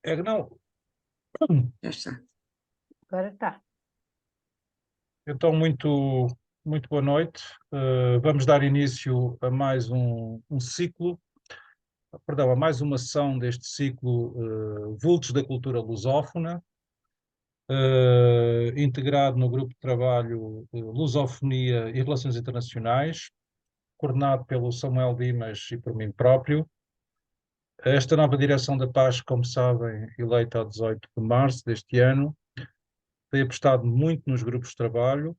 É que não. Já está. Agora está. Então, muito boa noite. Vamos dar início a mais um ciclo, perdão, a mais uma sessão deste ciclo Vultos da Cultura Lusófona, integrado no grupo de trabalho Lusofonia e Relações Internacionais, coordenado pelo Samuel Dimas e por mim próprio. Esta nova direção da Paz, como sabem, eleita a 18 de março deste ano, tem apostado muito nos grupos de trabalho,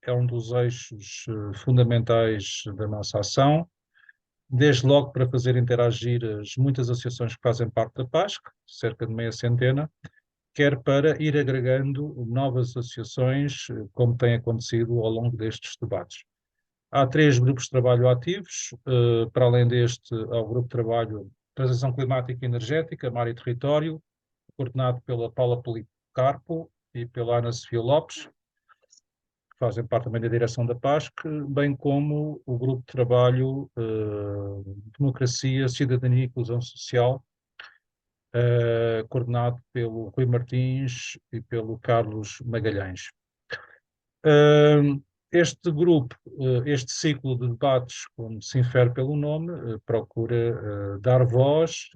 é um dos eixos fundamentais da nossa ação, desde logo para fazer interagir as muitas associações que fazem parte da PASC, cerca de meia centena, quer para ir agregando novas associações, como tem acontecido ao longo destes debates. Há 3 grupos de trabalho ativos, para além deste, há o grupo de trabalho Transição Climática e Energética, Mar e Território, coordenado pela Paula Policarpo e pela Ana Sofia Lopes, que fazem parte também da direção da PASC, bem como o grupo de trabalho Democracia, Cidadania e Inclusão Social, coordenado pelo Rui Martins e pelo Carlos Magalhães. Este grupo, este ciclo de debates, como se infere pelo nome, procura dar voz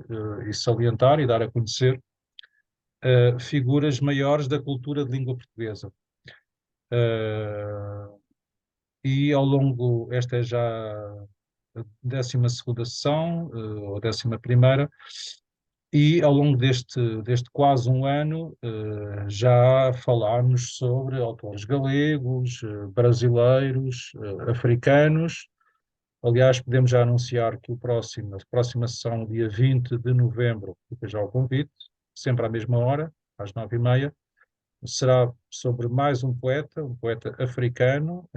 e salientar e dar a conhecer figuras maiores da cultura de língua portuguesa. E ao longo, esta é já a 12ª sessão, ou 11ª, e ao longo deste quase um ano já falámos sobre autores galegos, brasileiros, africanos. Aliás, podemos já anunciar que a próxima sessão, dia 20 de novembro, fica já o convite, sempre à mesma hora, às 9h30, será sobre mais um poeta africano,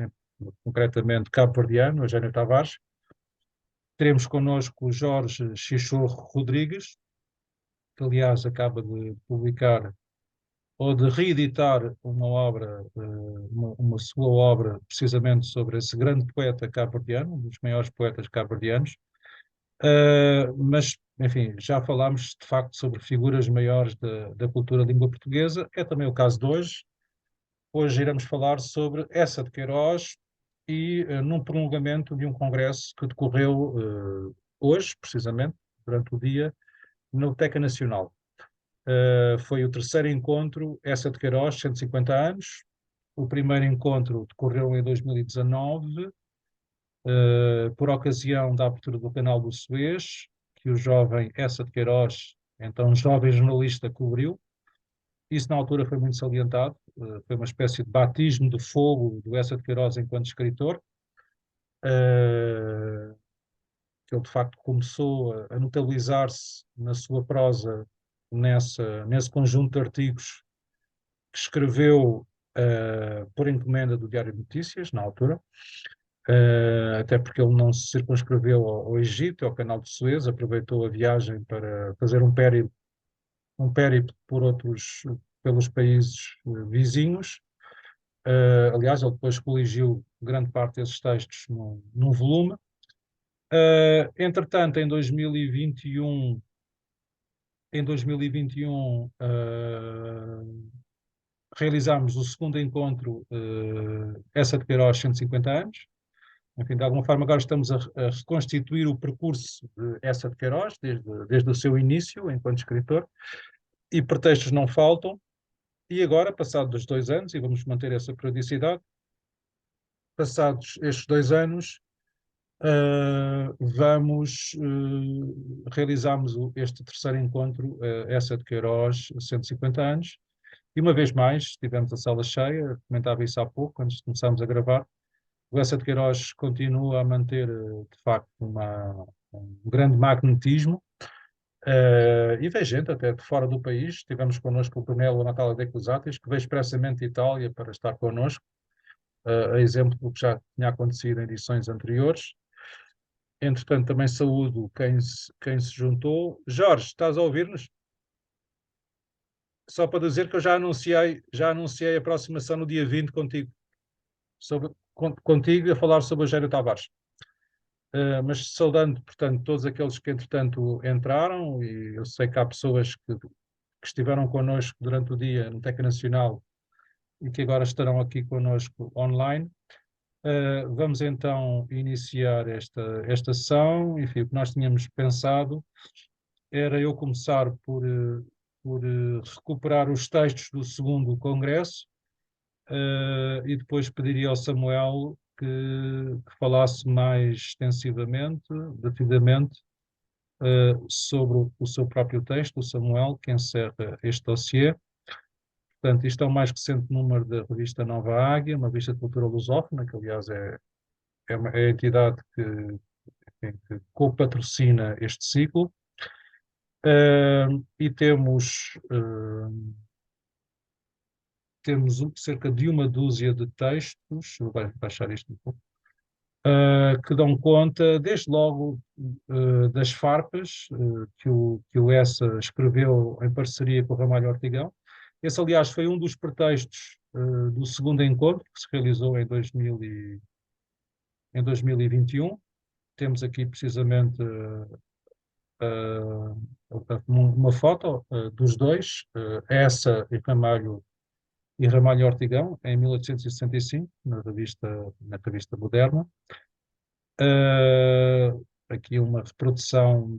concretamente cabo-verdiano, Eugênio Tavares. Teremos connosco o Jorge Chichorro Rodrigues, que aliás acaba de publicar ou de reeditar uma obra, uma sua obra, precisamente sobre esse grande poeta cabo-verdiano, um dos maiores poetas cabo-verdianos. Mas, enfim, já falámos de facto sobre figuras maiores da cultura língua portuguesa, é também o caso de hoje. Hoje iremos falar sobre Eça de Queiroz e num prolongamento de um congresso que decorreu hoje, precisamente, durante o dia, na Biblioteca Nacional. Foi o terceiro encontro Eça de Queiroz, 150 anos. O primeiro encontro decorreu em 2019, por ocasião da abertura do canal do Suez, que o jovem Eça de Queiroz, então jovem jornalista, cobriu. Isso na altura foi muito salientado, foi uma espécie de batismo de fogo do Eça de Queiroz enquanto escritor, que ele de facto começou a notabilizar-se na sua prosa nesse conjunto de artigos que escreveu por encomenda do Diário de Notícias, na altura, até porque ele não se circunscreveu ao Egito, ao Canal de Suez, aproveitou a viagem para fazer um périplo pelos países vizinhos. Aliás, ele depois coligiu grande parte desses textos num volume. Entretanto, em 2021, realizámos o segundo encontro Eça de Queiroz 150 anos. Enfim, de alguma forma agora estamos a reconstituir o percurso de Eça de Queiroz, desde o seu início enquanto escritor, e pretextos não faltam. E agora, passados 2 anos, e vamos manter essa periodicidade, passados estes 2 anos, realizamos este terceiro encontro, Eça de Queiroz, 150 anos, e uma vez mais tivemos a sala cheia, comentava isso há pouco, antes de começarmos a gravar. O Eça de Queiroz continua a manter, de facto, um grande magnetismo, e vem gente até de fora do país. Tivemos connosco o Brunello Natale de Cusatis, que veio expressamente de Itália para estar connosco, a exemplo do que já tinha acontecido em edições anteriores. Entretanto, também saúdo quem se juntou. Jorge, estás a ouvir-nos? Só para dizer que eu já anunciei a próxima ação no dia 20 contigo, contigo a falar sobre o Eugênio Tavares. Mas saudando, portanto, todos aqueles que, entretanto, entraram, e eu sei que há pessoas que que estiveram connosco durante o dia no TEC Nacional e que agora estarão aqui connosco online. Vamos então iniciar esta sessão. Enfim, o que nós tínhamos pensado era eu começar por recuperar os textos do segundo congresso, e depois pediria ao Samuel que falasse mais extensivamente, devidamente, sobre o seu próprio texto, o Samuel, que encerra este dossiê. Portanto, isto é o mais recente número da revista Nova Águia, uma revista de cultura lusófona, que aliás é a entidade que co-patrocina este ciclo. E temos cerca de uma dúzia de textos, vou baixar isto um pouco, que dão conta, desde logo, das farpas, que o Essa escreveu em parceria com o Ramalho Ortigão. Esse, aliás, foi um dos pretextos do segundo encontro, que se realizou em 2021. Temos aqui, precisamente, uma foto dos dois, Essa e Ramalho Ortigão, em 1865, na revista Moderna. Aqui uma reprodução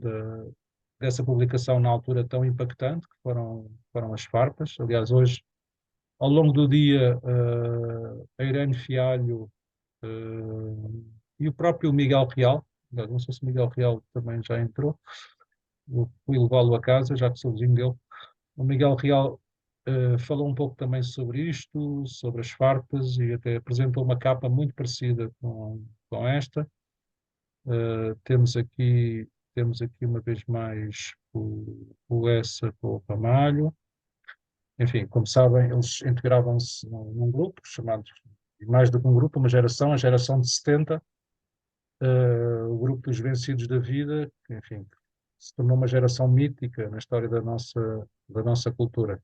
dessa publicação na altura tão impactante, que foram as farpas. Aliás, hoje, ao longo do dia, a Irene Fialho e o próprio Miguel Real, não sei se o Miguel Real também já entrou, eu fui levá-lo a casa, já que sou vizinho dele. O Miguel Real falou um pouco também sobre isto, sobre as farpas, e até apresentou uma capa muito parecida com esta. Temos aqui uma vez mais o Essa com o Ramalho. Enfim, como sabem, eles integravam-se num grupo chamado, mais do que um grupo, uma geração, a geração de 70, o grupo dos vencidos da vida, que, enfim, se tornou uma geração mítica na história da nossa cultura.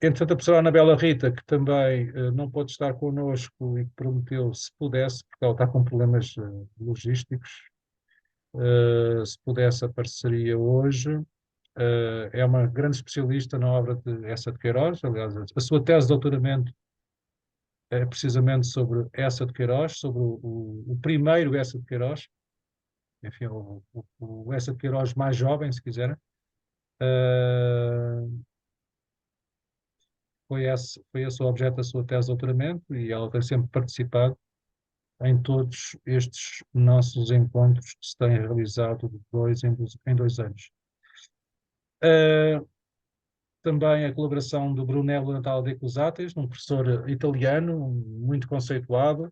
Entretanto, a professora Anabela Rita, que também não pode estar connosco e que prometeu, se pudesse, porque ela está com problemas logísticos, se pudesse, apareceria hoje. É uma grande especialista na obra de Essa de Queiroz. Aliás, a sua tese de doutoramento é precisamente sobre Essa de Queiroz, sobre o primeiro Essa de Queiroz, enfim, o Essa de Queiroz mais jovem, se quiserem. Foi esse o objeto da sua tese de doutoramento, e ela tem sempre participado em todos estes nossos encontros que se têm realizado de 2 em 2 anos. Também a colaboração do Brunello Natale de Cusates, um professor italiano muito conceituado,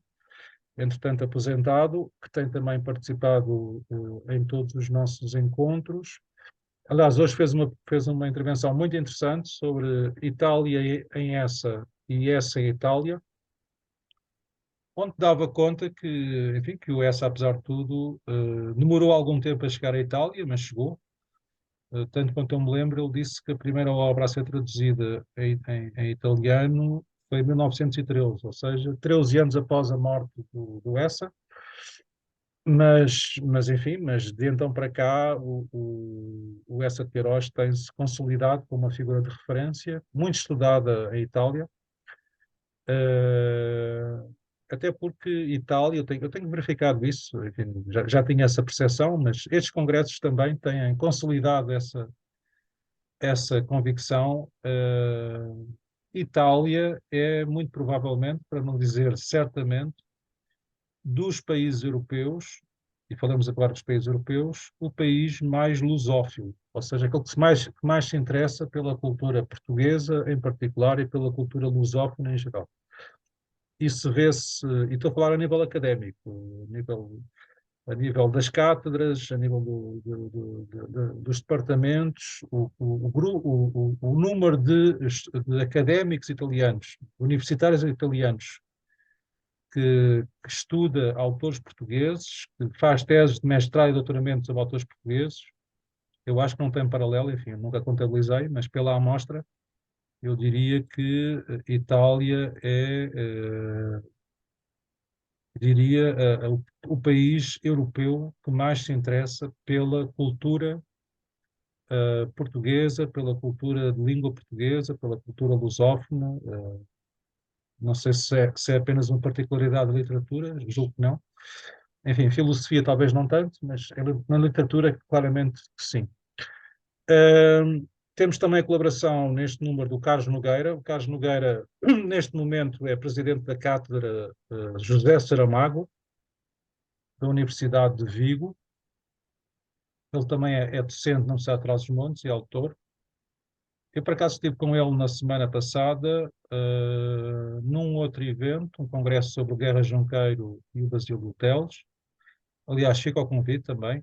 entretanto aposentado, que tem também participado em todos os nossos encontros. Aliás, hoje fez uma intervenção muito interessante sobre Itália em Essa e Essa em Itália, onde dava conta que, enfim, que o Essa, apesar de tudo, demorou algum tempo a chegar à Itália, mas chegou. Tanto quanto eu me lembro, ele disse que a primeira obra a ser traduzida em italiano foi em 1913, ou seja, 13 anos após a morte do Essa. Mas enfim, de então para cá, o Essa de Queiroz tem-se consolidado como uma figura de referência, muito estudada em Itália. Até porque Itália, eu tenho verificado isso, enfim, já tinha essa percepção, mas estes congressos também têm consolidado essa convicção. Itália é muito provavelmente, para não dizer certamente, dos países europeus, e falamos agora dos países europeus, o país mais lusófilo, ou seja, aquele que mais se interessa pela cultura portuguesa em particular e pela cultura lusófona em geral. Isso vê-se, e estou a falar a nível académico, a nível das cátedras, a nível dos departamentos, o número de académicos italianos, universitários italianos, que estuda autores portugueses, que faz teses de mestrado e doutoramento sobre autores portugueses. Eu acho que não tem paralelo, enfim, nunca contabilizei, mas pela amostra, eu diria que Itália diria, o país europeu que mais se interessa pela cultura portuguesa, pela cultura de língua portuguesa, pela cultura lusófona. Não sei se é apenas uma particularidade da literatura, julgo que não. Enfim, filosofia talvez não tanto, mas na literatura claramente que sim. Temos também a colaboração neste número do Carlos Nogueira. O Carlos Nogueira, neste momento, é presidente da cátedra José Saramago, da Universidade de Vigo. Ele também é docente na Universidade de Trás-os-Montes e autor. Eu, por acaso, estive com ele na semana passada, num outro evento, um congresso sobre o Guerra Junqueiro e o Basílio de Teles. Aliás, fica ao convite também.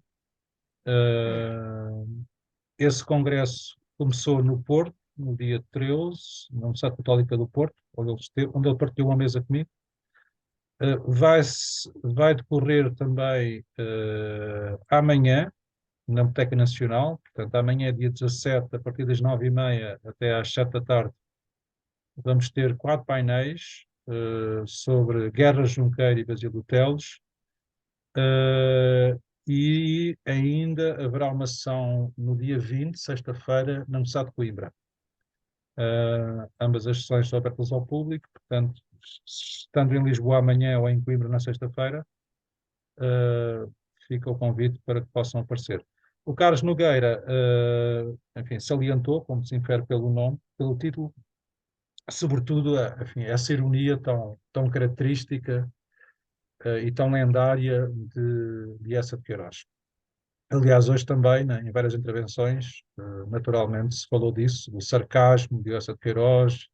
Esse congresso começou no Porto, no dia 13, na Universidade Católica do Porto, onde ele partilhou uma mesa comigo. Vai decorrer também amanhã, na Biblioteca Nacional. Portanto, amanhã é dia 17, a partir das 9h30 até às 7 da tarde, vamos ter 4 painéis sobre Guerra Junqueira e Basílio de Teles. E ainda haverá uma sessão no dia 20, sexta-feira, na Universidade de Coimbra. Ambas as sessões são abertas ao público, portanto, estando em Lisboa amanhã ou em Coimbra na sexta-feira, fica o convite para que possam aparecer. O Carlos Nogueira, enfim, salientou, como se infere pelo nome, pelo título, sobretudo, enfim, essa ironia tão característica e tão lendária de Eça de Queiroz. Aliás, hoje também, né, em várias intervenções, naturalmente se falou disso, do sarcasmo de Eça de Queiroz,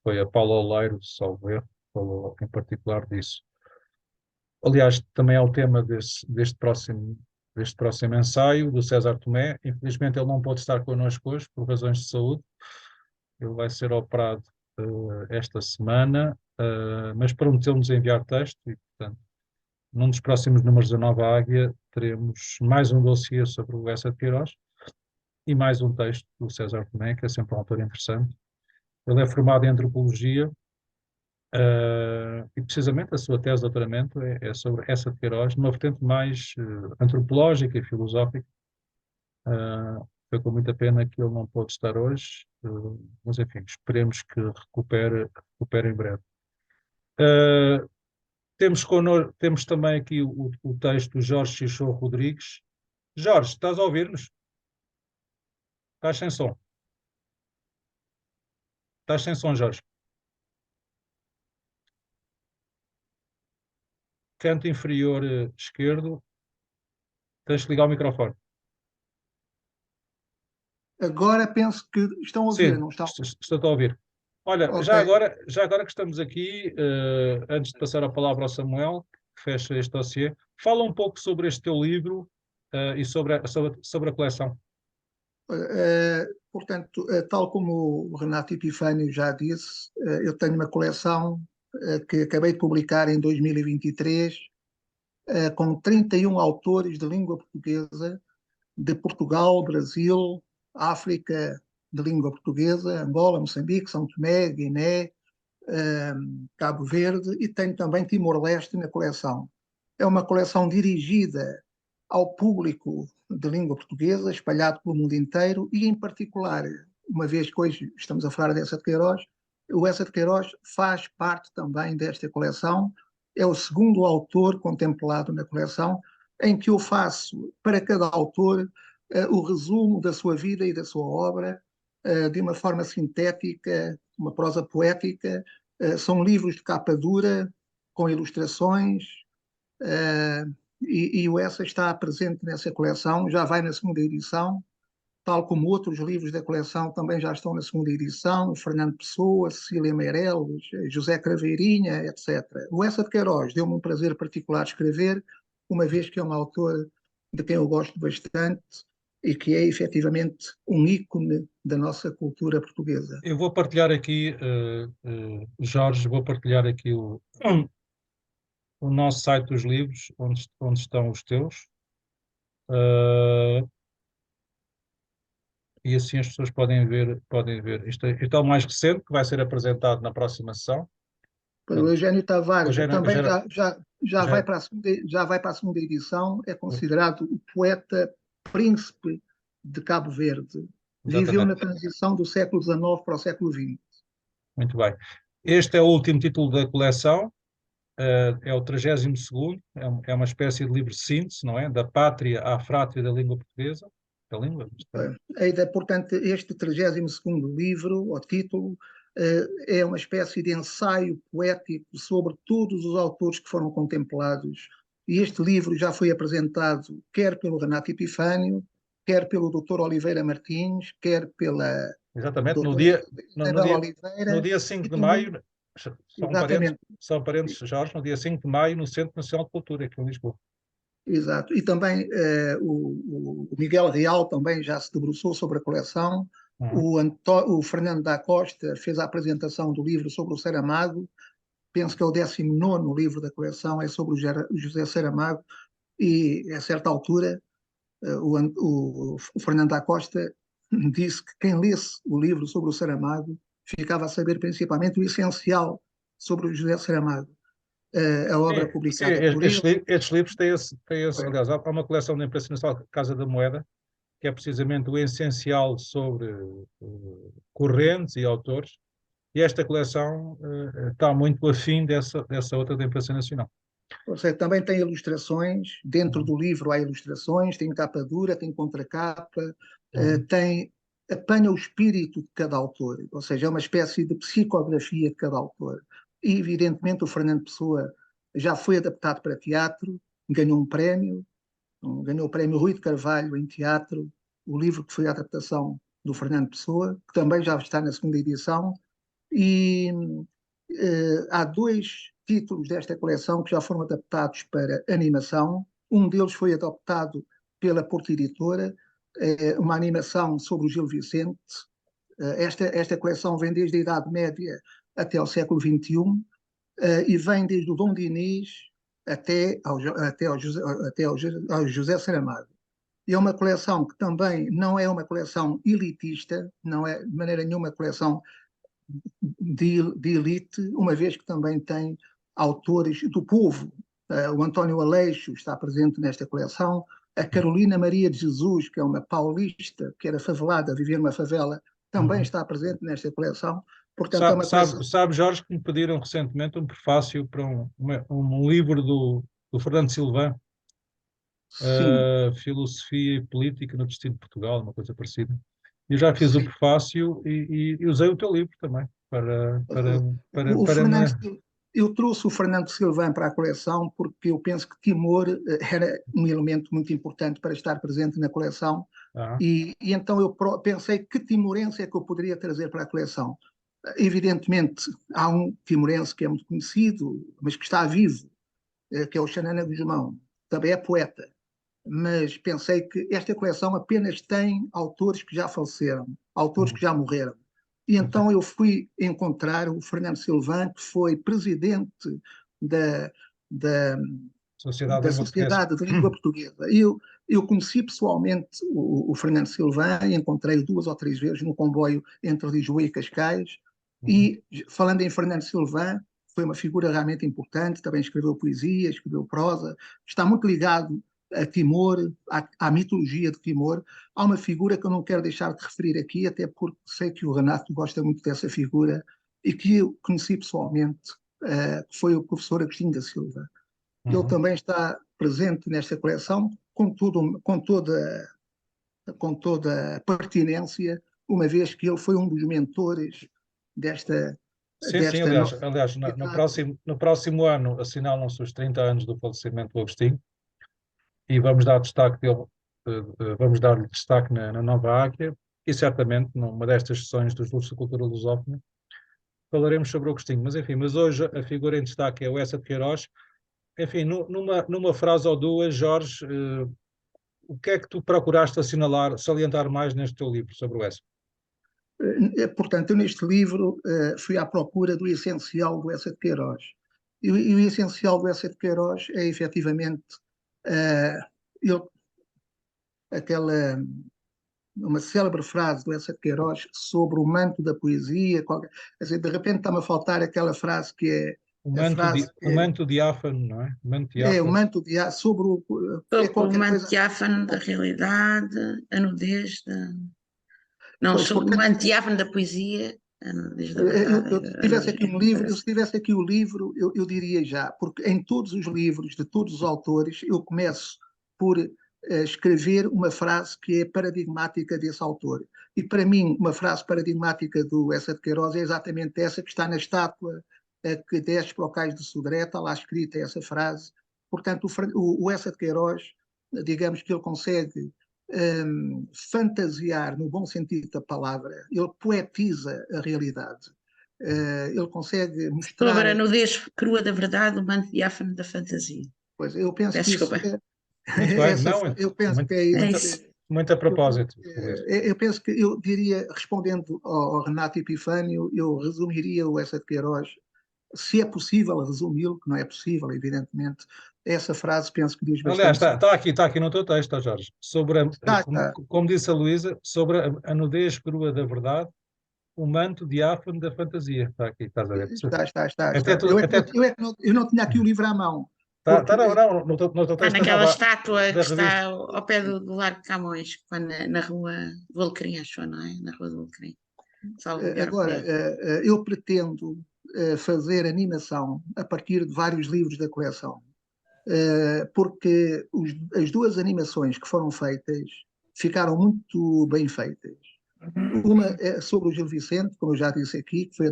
foi a Paula Oleiro, salvo erro, falou em particular disso. Aliás, também é o tema deste próximo ensaio, do César Tomé. Infelizmente ele não pode estar connosco hoje, por razões de saúde. Ele vai ser operado esta semana, mas prometeu-nos enviar texto e, portanto, num dos próximos números da Nova Águia, teremos mais um dossiê sobre o Eça de Queiroz e mais um texto do César Tomé, que é sempre um autor interessante. Ele é formado em Antropologia e, precisamente, a sua tese de doutoramento é sobre Eça de Queiroz, numa vertente mais antropológica e filosófica. Foi com muita pena que ele não pôde estar hoje, mas, enfim, esperemos que recupere em breve. Temos também aqui o texto do Jorge Chichou Rodrigues. Jorge, estás a ouvir-nos? Estás sem som. Estás sem som, Jorge. Canto inferior esquerdo. Tens de ligar o microfone. Agora penso que estão a ouvir, Sim, não estão? estou a ouvir. Olha, Ok. já agora que estamos aqui, antes de passar a palavra ao Samuel, que fecha este dossiê, fala um pouco sobre este teu livro e sobre a coleção. Portanto, tal como o Renato Epifânio já disse, eu tenho uma coleção que acabei de publicar em 2023, com 31 autores de língua portuguesa de Portugal, Brasil, África de língua portuguesa, Angola, Moçambique, São Tomé, Guiné, Cabo Verde, e tenho também Timor-Leste na coleção. É uma coleção dirigida ao público de língua portuguesa, espalhado pelo mundo inteiro, e em particular, uma vez que hoje estamos a falar de Eça de Queiroz, o Eça de Queiroz faz parte também desta coleção, é o segundo autor contemplado na coleção, em que eu faço para cada autor o resumo da sua vida e da sua obra, de uma forma sintética, uma prosa poética. São livros de capa dura, com ilustrações, e o Essa está presente nessa coleção, já vai na segunda edição, tal como outros livros da coleção também já estão na segunda edição, Fernando Pessoa, Cecília Meireles, José Craveirinha, etc. O Essa de Queiroz deu-me um prazer particular escrever, uma vez que é um autor de quem eu gosto bastante e que é efetivamente um ícone da nossa cultura portuguesa. Eu vou partilhar aqui, Jorge, vou partilhar aqui o nosso site dos livros, onde estão os teus. E assim as pessoas podem ver. Isto é o mais recente, que vai ser apresentado na próxima sessão. O Eugênio Tavares também já já vai para a segunda edição, é considerado o poeta príncipe de Cabo Verde. Viveu na transição do século XIX para o século XX. Muito bem. Este é o último título da coleção, é o 32º, é uma espécie de livro de síntese, não é? Da pátria à frátria da língua portuguesa. Da língua. Portanto, este 32º livro, ou título, é uma espécie de ensaio poético sobre todos os autores que foram contemplados. E este livro já foi apresentado quer pelo Renato Epifânio, quer pelo Dr. Oliveira Martins, quer pela Exatamente, no dia 5 de maio, são parentes, Jorge, no dia 5 de maio, no Centro Nacional de Cultura, aqui em Lisboa. Exato. E também o Miguel Real também já se debruçou sobre a coleção. O Fernando da Costa fez a apresentação do livro sobre o Saramago. Penso que é o 19º livro da coleção, é sobre o José Saramago. E, a certa altura, o Fernando da Costa disse que quem lesse o livro sobre o Saramago ficava a saber principalmente o essencial sobre o José Saramago. A obra publicada por ele. Estes livros têm aliás, há uma coleção da imprensa nacional Casa da Moeda, que é precisamente o essencial sobre correntes e autores, e esta coleção está muito afim dessa outra da imprensa nacional. Ou seja, também tem ilustrações, dentro do livro há ilustrações, tem capa dura, tem contracapa, apanha o espírito de cada autor, ou seja, é uma espécie de psicografia de cada autor. E, evidentemente, o Fernando Pessoa já foi adaptado para teatro, ganhou um prémio, ganhou o prémio Rui de Carvalho em teatro, o livro que foi a adaptação do Fernando Pessoa, que também já está na segunda edição, e há 2 títulos desta coleção que já foram adaptados para animação. Um deles foi adaptado pela Porta Editora, uma animação sobre o Gil Vicente. Esta coleção vem desde a Idade Média até ao século XXI e vem desde o Dom Dinis até ao José Saramago. E é uma coleção que também não é uma coleção elitista, não é de maneira nenhuma coleção de elite, uma vez que também tem autores do povo. O António Aleixo está presente nesta coleção, a Carolina Maria de Jesus, que é uma paulista, que era favelada, vivia numa favela, também está presente nesta coleção. Portanto, sabe, Jorge, que me pediram recentemente um prefácio para um livro do Fernando Silva, Filosofia e Política no Destino de Portugal, uma coisa parecida. Eu já fiz o prefácio e usei o teu livro também. Eu trouxe o Fernando Silva para a coleção porque eu penso que Timor era um elemento muito importante para estar presente na coleção e então eu pensei que timorense é que eu poderia trazer para a coleção. Evidentemente, há um timorense que é muito conhecido, mas que está vivo, que é o Xanana Guzmão, também é poeta, mas pensei que esta coleção apenas tem autores que já faleceram, autores que já morreram. E então eu fui encontrar o Fernando Silva, que foi presidente da Sociedade de Língua Portuguesa. Eu conheci pessoalmente o Fernando Silva e encontrei-o 2 ou 3 vezes no comboio entre Lisboa e Cascais. E, falando em Fernando Silva, foi uma figura realmente importante, também escreveu poesia, escreveu prosa, está muito ligado a Timor, à mitologia de Timor. Há uma figura que eu não quero deixar de referir aqui, até porque sei que o Renato gosta muito dessa figura e que eu conheci pessoalmente, que foi o professor Agostinho da Silva. Ele também está presente nesta coleção com toda a pertinência, uma vez que ele foi um dos mentores desta. Sim, aliás no próximo ano assinalam-se os 30 anos do falecimento do Agostinho e vamos dar dar-lhe destaque na Nova Águia e certamente numa destas sessões dos Luz da Cultura Lusófona falaremos sobre o Agostinho. Mas hoje a figura em destaque é o Essa de Queiroz. Enfim, numa frase ou duas, Jorge, o que é que tu procuraste salientar mais neste teu livro sobre o Essa? Portanto, eu neste livro fui à procura do essencial do Essa de Queiroz. E o essencial do Essa de Queiroz é, efetivamente, uma célebre frase do Essa de Queiroz sobre o manto da poesia. Quer dizer, de repente está-me a faltar aquela frase que é O A frase o manto diáfano, não é? O manto o diáfano. manto de sobre o... É Sobre o qualquer manto coisa... diáfano da realidade, a nudez da... Não, Pois, sobre o portanto, manto diáfano da poesia, a nudez da se verdade, a tivesse nudez aqui da um livro, verdade. se tivesse aqui o livro, eu diria já, porque em todos os livros de todos os autores, eu começo por escrever uma frase que é paradigmática desse autor. E para mim, uma frase paradigmática do Eça de Queiroz é exatamente essa que está na estátua que desce para o Cais de Sodré, está lá escrita essa frase. Portanto, o Eça de Queiroz, digamos que ele consegue fantasiar, no bom sentido da palavra, ele poetiza a realidade. Ele consegue Sobre mostrar. a nudez crua da verdade, o manto diáfano da fantasia. Pois, eu penso Peço que isso desculpa. Muito bem, essa, não, eu penso muito, que é É muito, isso. muito a propósito, Luís. eu penso que eu diria, respondendo ao Renato Epifânio, eu resumiria o Eça de Queiroz, se é possível resumi-lo, que não é possível, evidentemente, essa frase penso que diz Aliás, bastante sobre. está aqui no teu texto, ó Jorge, sobre Está, está, como disse a Luísa, sobre a nudez crua da verdade, o manto diáfano da fantasia. Está aqui, estás a ver? Até está. tu, até tu, Eu não tinha aqui o livro à mão, porque não, no teu Está texto naquela estava estátua da que está revista. ao pé do Largo de Camões, na rua do Alecrim, acho eu, não é? Na rua do Alecrim. Salvo engano, agora, é. eu pretendo fazer animação a partir de vários livros da coleção, porque as duas animações que foram feitas ficaram muito bem feitas. Uma é sobre o Gil Vicente, como eu já disse aqui, que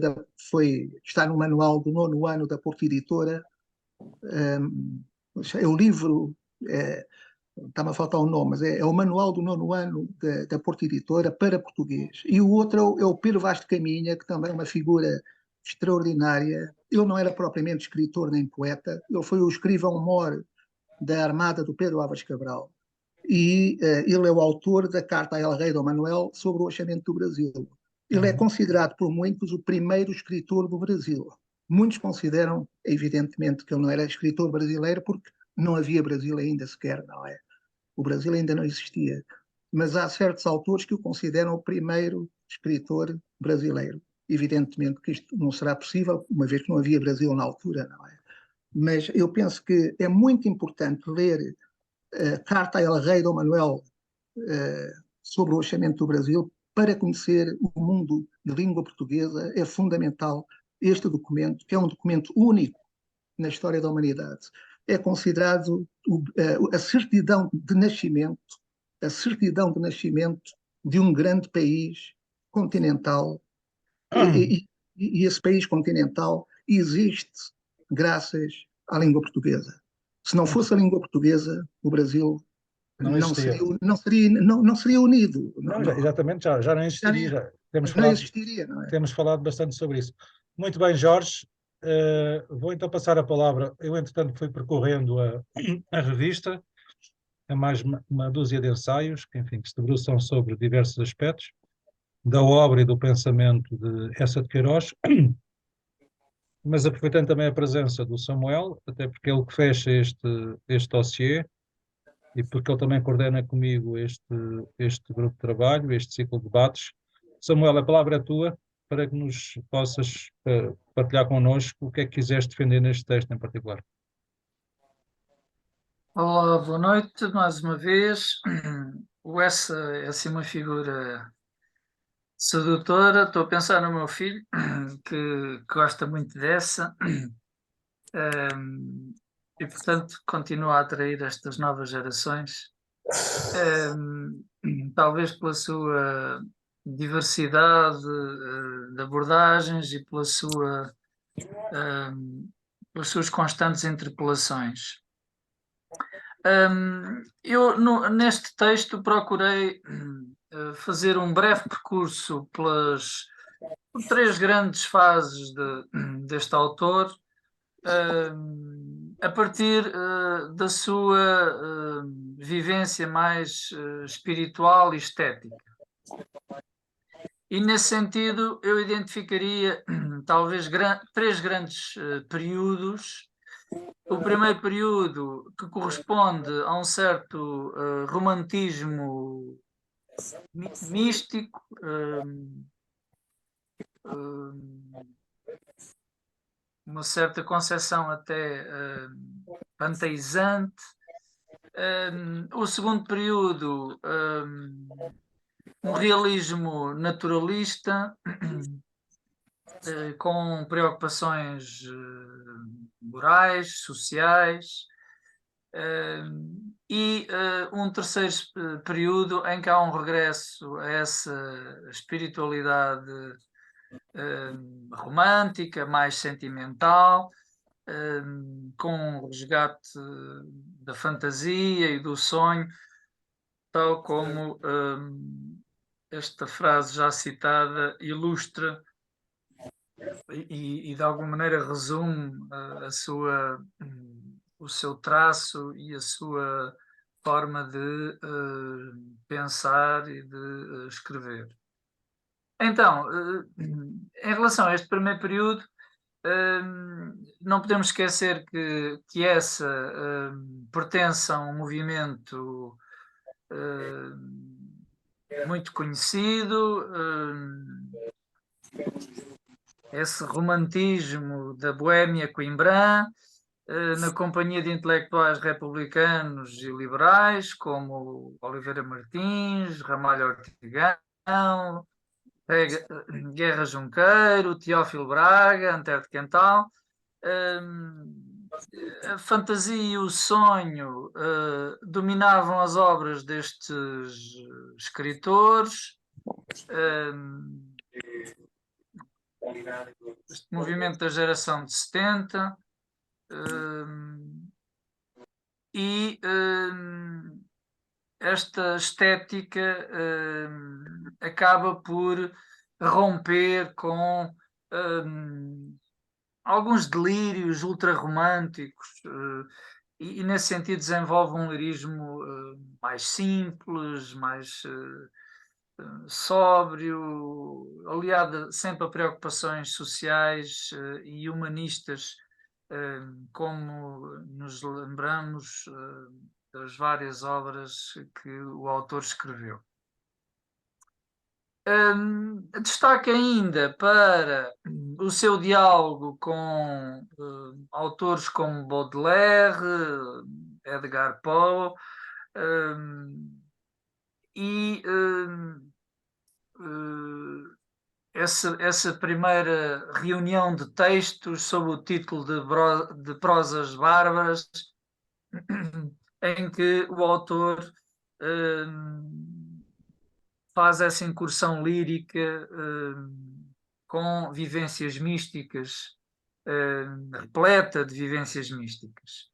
está no manual do 9º ano da Porta Editora. É o livro, está-me a faltar o nome, mas é o manual do 9º ano da Porta Editora para português. E o outro é o Pedro Vaz de Caminha, que também é uma figura extraordinária. Ele não era propriamente escritor nem poeta, ele foi o escrivão-mor da armada do Pedro Álvares Cabral. E ele é o autor da carta a El Rei Dom Manuel sobre o orçamento do Brasil. Ele é considerado por muitos o primeiro escritor do Brasil. Muitos consideram, evidentemente, que ele não era escritor brasileiro porque não havia Brasil ainda sequer, não é? O Brasil ainda não existia. Mas há certos autores que o consideram o primeiro escritor brasileiro. Evidentemente que isto não será possível, uma vez que não havia Brasil na altura, não é? Mas eu penso que é muito importante ler Carta a El Rei Dom Manuel sobre o orçamento do Brasil para conhecer o mundo de língua portuguesa. É fundamental este documento, que é um documento único na história da humanidade. É considerado a certidão de nascimento de um grande país continental. E esse país continental existe graças à língua portuguesa. Se não fosse a língua portuguesa, o Brasil Não existia. não seria unido. Não, exatamente, já não existiria. Já Não existiria, não é? temos falado bastante sobre isso. Muito bem, Jorge. Vou então passar a palavra. Eu, entretanto, fui percorrendo a revista, a mais uma dúzia de ensaios, que, enfim, que se debruçam sobre diversos aspectos da obra e do pensamento de Eça de Queiroz, mas aproveitando também a presença do Samuel, até porque ele que fecha este dossiê, e porque ele também coordena comigo este grupo de trabalho, este ciclo de debates. Samuel, a palavra é tua para que nos possas partilhar connosco o que é que quiseres defender neste texto em particular. Olá, boa noite mais uma vez. O Essa é assim uma figura sedutora. Estou a pensar no meu filho, que gosta muito dessa, e portanto continua a atrair estas novas gerações, talvez pela sua diversidade de abordagens e pelas suas constantes interpelações. Eu, neste texto, procurei fazer um breve percurso por 3 grandes fases deste autor, a partir da sua vivência mais espiritual e estética. E, nesse sentido, eu identificaria talvez 3 grandes períodos. O primeiro período, que corresponde a um certo romantismo místico, uma certa concepção até panteizante. O segundo período, um realismo naturalista, com preocupações morais, sociais, e um terceiro período em que há um regresso a essa espiritualidade romântica, mais sentimental, com o resgate da fantasia e do sonho, tal como esta frase já citada ilustra e de alguma maneira resume o seu traço e a sua forma de pensar e de escrever. Então, em relação a este primeiro período, não podemos esquecer que essa pertence a um movimento muito conhecido, esse romantismo da Boémia coimbrã, na companhia de intelectuais republicanos e liberais, como Oliveira Martins, Ramalho Ortigão, Guerra Junqueiro, Teófilo Braga, Antero de Quental. A fantasia e o sonho dominavam as obras destes escritores. Este movimento da geração de 70, e esta estética acaba por romper com alguns delírios ultrarromânticos, e nesse sentido desenvolve um lirismo mais simples, mais sóbrio, aliado sempre a preocupações sociais e humanistas, como nos lembramos das várias obras que o autor escreveu. Destaque ainda para o seu diálogo com autores como Baudelaire, Edgar Poe, e essa primeira reunião de textos sob o título de Prosas Bárbaras, em que o autor faz essa incursão lírica com vivências místicas, repleta de vivências místicas.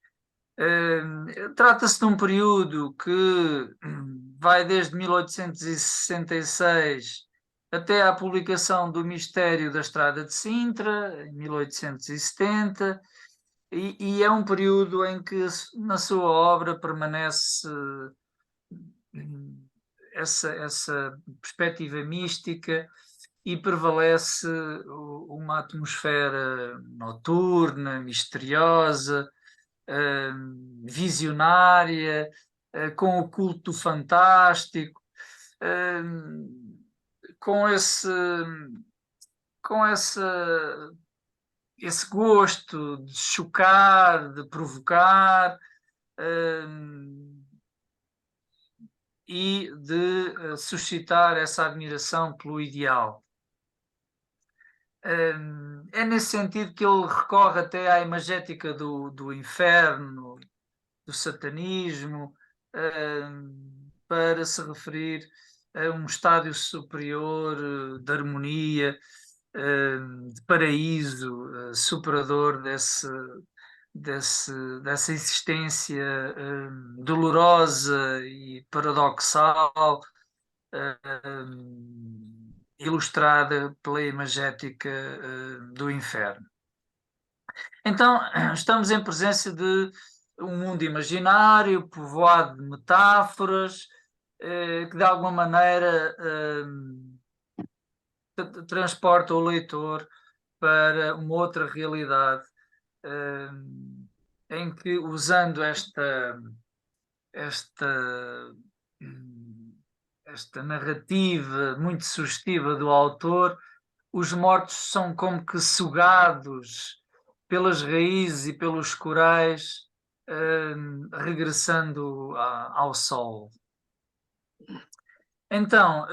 Trata-se de um período que vai desde 1866 até à publicação do Mistério da Estrada de Sintra, em 1870, e é um período em que na sua obra permanece essa perspectiva mística e prevalece uma atmosfera noturna, misteriosa, visionária, com o culto fantástico, com esse gosto de chocar, de provocar, e de suscitar essa admiração pelo ideal. É nesse sentido que ele recorre até à imagética do inferno, do satanismo, para se referir a um estádio superior de harmonia, de paraíso, superador dessa existência dolorosa e paradoxal, ilustrada pela imagética do inferno. Então, estamos em presença de um mundo imaginário, povoado de metáforas, que de alguma maneira transporta o leitor para uma outra realidade, em que, usando esta narrativa muito sugestiva do autor, os mortos são como que sugados pelas raízes e pelos corais, regressando ao sol. Então,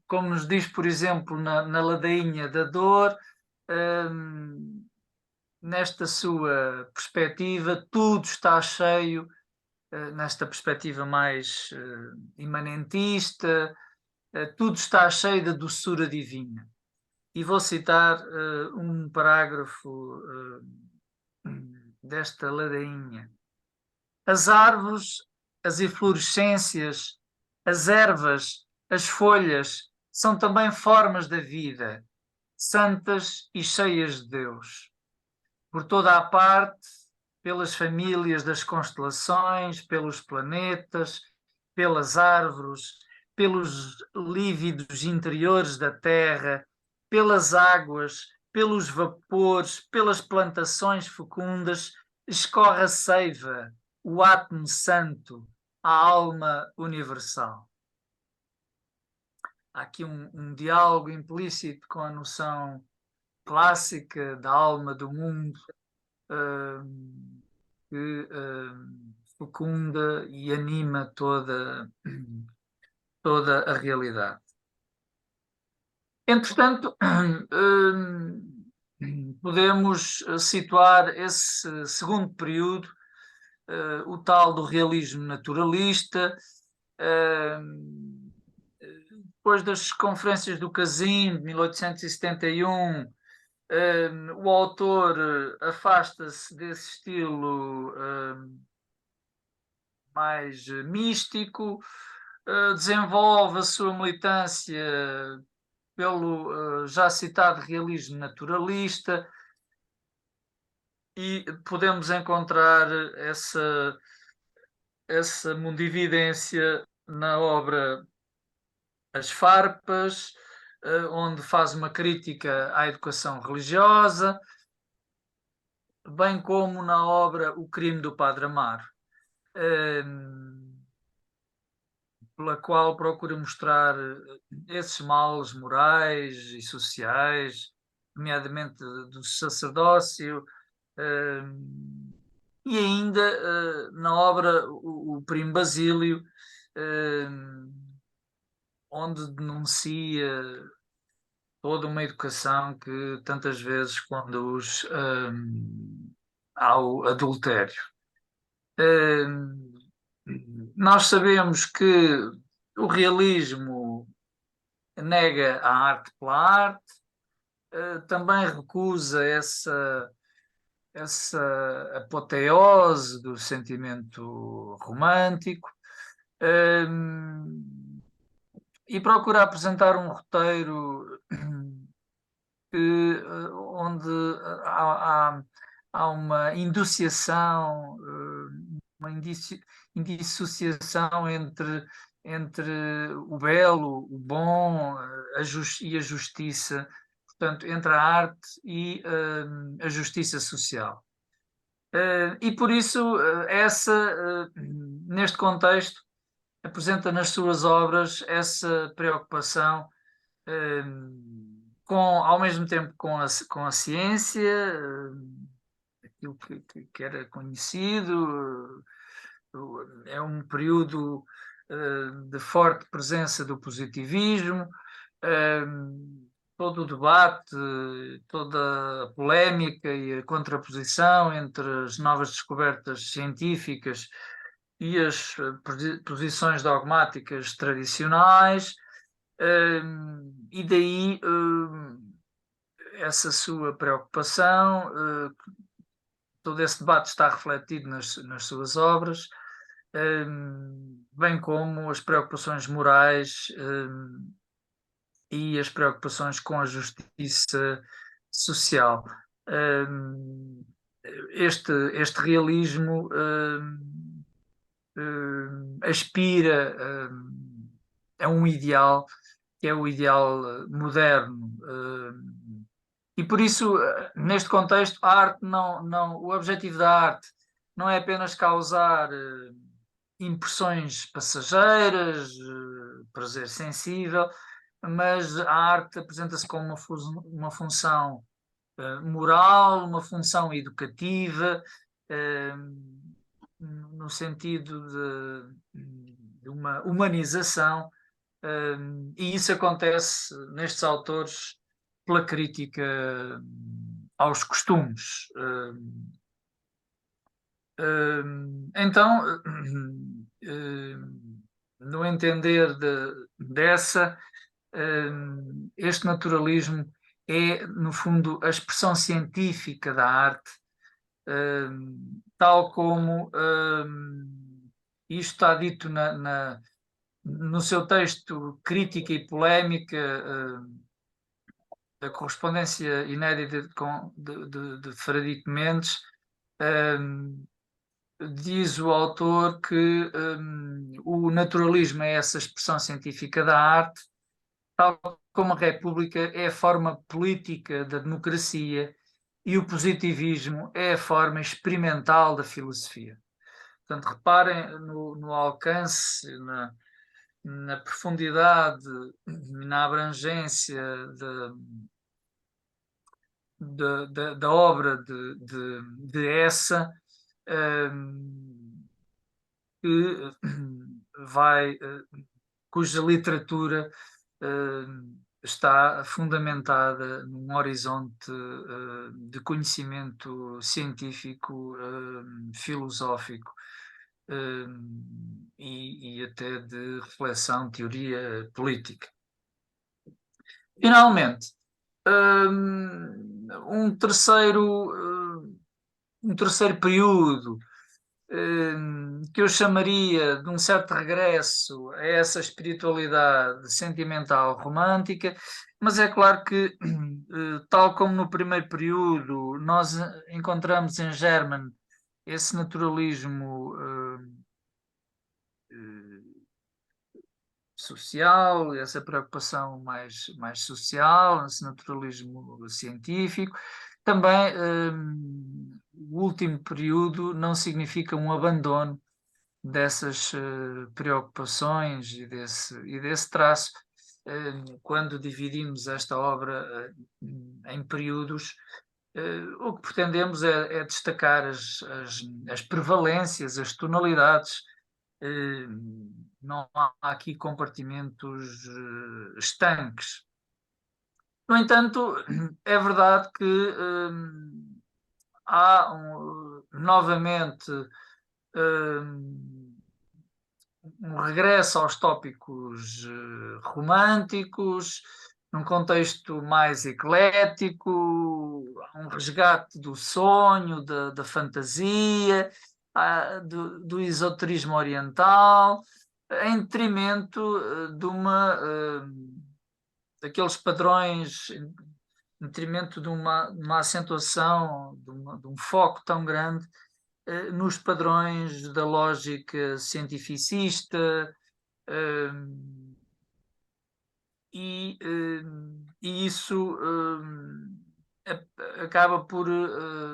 como nos diz, por exemplo, na ladainha da dor, nesta sua perspectiva, tudo está cheio, nesta perspectiva mais imanentista, tudo está cheio da doçura divina. E vou citar um parágrafo desta ladainha. As árvores, as inflorescências, as ervas, as folhas, são também formas da vida, santas e cheias de Deus. Por toda a parte, pelas famílias das constelações, pelos planetas, pelas árvores, pelos lívidos interiores da terra, pelas águas, pelos vapores, pelas plantações fecundas, escorre a seiva, o átomo santo, a alma universal. Há aqui um diálogo implícito com a noção clássica da alma do mundo, que fecunda e anima toda a realidade. Entretanto, podemos situar esse segundo período, o tal do realismo naturalista, depois das conferências do Casim, de 1871, o autor afasta-se desse estilo mais místico, desenvolve a sua militância pelo já citado realismo naturalista, e podemos encontrar essa mundividência na obra As Farpas, onde faz uma crítica à educação religiosa, bem como na obra O Crime do Padre Amaro, pela qual procura mostrar esses males morais e sociais, nomeadamente do sacerdócio, e ainda na obra O Primo Basílio, onde denuncia toda uma educação que tantas vezes conduz ao adultério. Nós sabemos que o realismo nega a arte pela arte, também recusa essa apoteose do sentimento romântico, e procura apresentar um roteiro onde há uma indissociação, uma indissociação entre o belo, o bom e a justiça, portanto, entre a arte e a justiça social. E por isso, neste contexto, apresenta nas suas obras essa preocupação ao mesmo tempo com a ciência, aquilo que era conhecido. É um período de forte presença do positivismo, todo o debate, toda a polémica e a contraposição entre as novas descobertas científicas e as posições dogmáticas tradicionais, e daí essa sua preocupação, todo esse debate está refletido nas suas obras, bem como as preocupações morais e as preocupações com a justiça social. Este realismo aspira a um ideal que é o ideal moderno, e por isso, neste contexto, a arte o objetivo da arte não é apenas causar impressões passageiras, prazer sensível, mas a arte apresenta-se como uma função moral, uma função educativa, no sentido de uma humanização, e isso acontece nestes autores pela crítica aos costumes. Então, no entender dessa, este naturalismo é, no fundo, a expressão científica da arte, tal como isto está dito no seu texto Crítica e Polémica, da correspondência inédita de Frederico Mendes. Diz o autor que o naturalismo é essa expressão científica da arte, tal como a República é a forma política da democracia e o positivismo é a forma experimental da filosofia. Portanto, reparem no alcance, na profundidade, na abrangência da obra de Essa, que cuja literatura está fundamentada num horizonte de conhecimento científico, filosófico, e até de reflexão, teoria política. Finalmente, um terceiro período que eu chamaria de um certo regresso a essa espiritualidade sentimental romântica, mas é claro que, tal como no primeiro período, nós encontramos em German esse naturalismo social, essa preocupação mais social, esse naturalismo científico. Também o último período não significa um abandono dessas preocupações e desse traço. Quando dividimos esta obra em períodos, o que pretendemos é destacar as prevalências, as tonalidades. Não há aqui compartimentos estanques. No entanto, é verdade que há novamente um regresso aos tópicos românticos, num contexto mais eclético, um resgate do sonho, da fantasia, do esoterismo oriental, em detrimento daqueles padrões, em detrimento de uma acentuação, de um foco tão grande nos padrões da lógica cientificista, e isso acaba por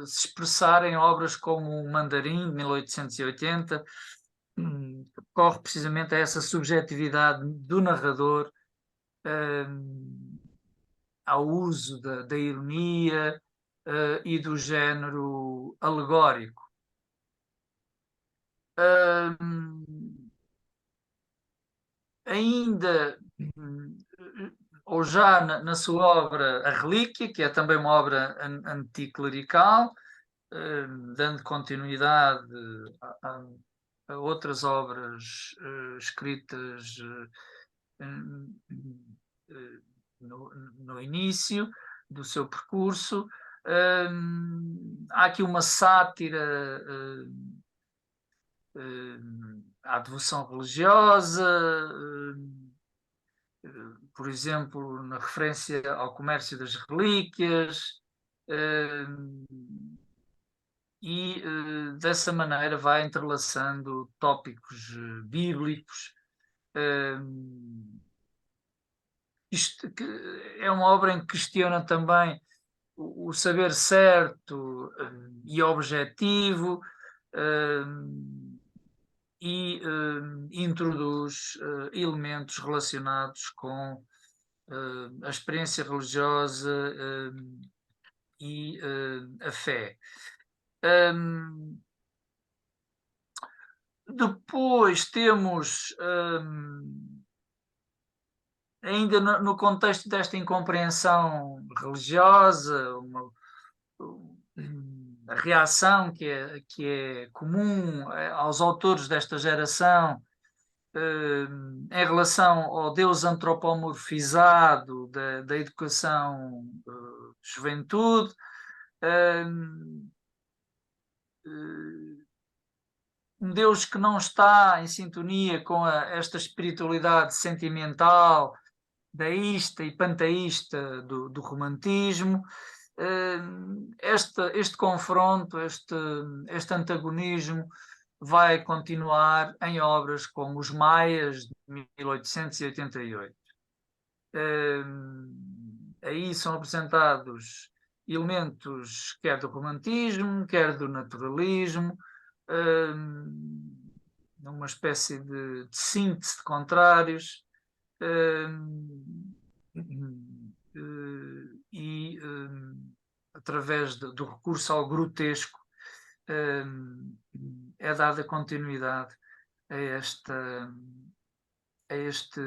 se expressar em obras como o Mandarim, de 1880, que recorre precisamente a essa subjetividade do narrador, ao uso da ironia e do género alegórico. Ainda, ou já na sua obra A Relíquia, que é também uma obra anticlerical, dando continuidade a outras obras escritas no início do seu percurso. Há aqui uma sátira à devoção religiosa, por exemplo, na referência ao comércio das relíquias, e dessa maneira vai entrelaçando tópicos bíblicos. Isto é uma obra em que questiona também o saber certo e objetivo, e introduz elementos relacionados com a experiência religiosa e a fé. Depois temos, ainda no contexto desta incompreensão religiosa, a reação que é comum aos autores desta geração em relação ao Deus antropomorfizado da educação juventude, um Deus que não está em sintonia com esta espiritualidade sentimental, deísta e panteísta do romantismo. Este confronto, este antagonismo vai continuar em obras como Os Maias, de 1888. Aí são apresentados elementos quer do romantismo, quer do naturalismo, numa espécie de síntese de contrários, e através do recurso ao grotesco é dada continuidade a este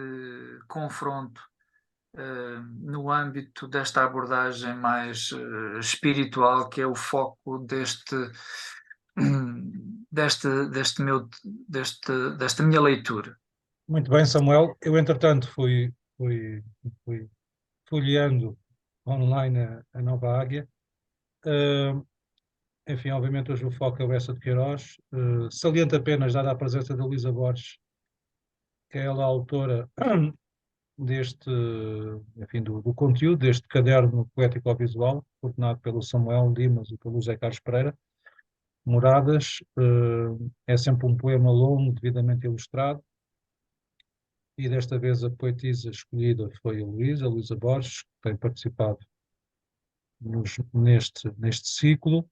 confronto no âmbito desta abordagem mais espiritual, que é o foco desta minha leitura. Muito bem, Samuel. Eu, entretanto, fui folheando online a Nova Águia. Enfim, obviamente hoje o foco é o Bessa de Queiroz. Saliento apenas, dada a presença da Luísa Borges, que é ela a autora enfim, do conteúdo deste caderno poético-visual, coordenado pelo Samuel Dimas e pelo José Carlos Pereira. Moradas, é sempre um poema longo, devidamente ilustrado, e desta vez a poetisa escolhida foi a Luísa Borges, que tem participado neste ciclo.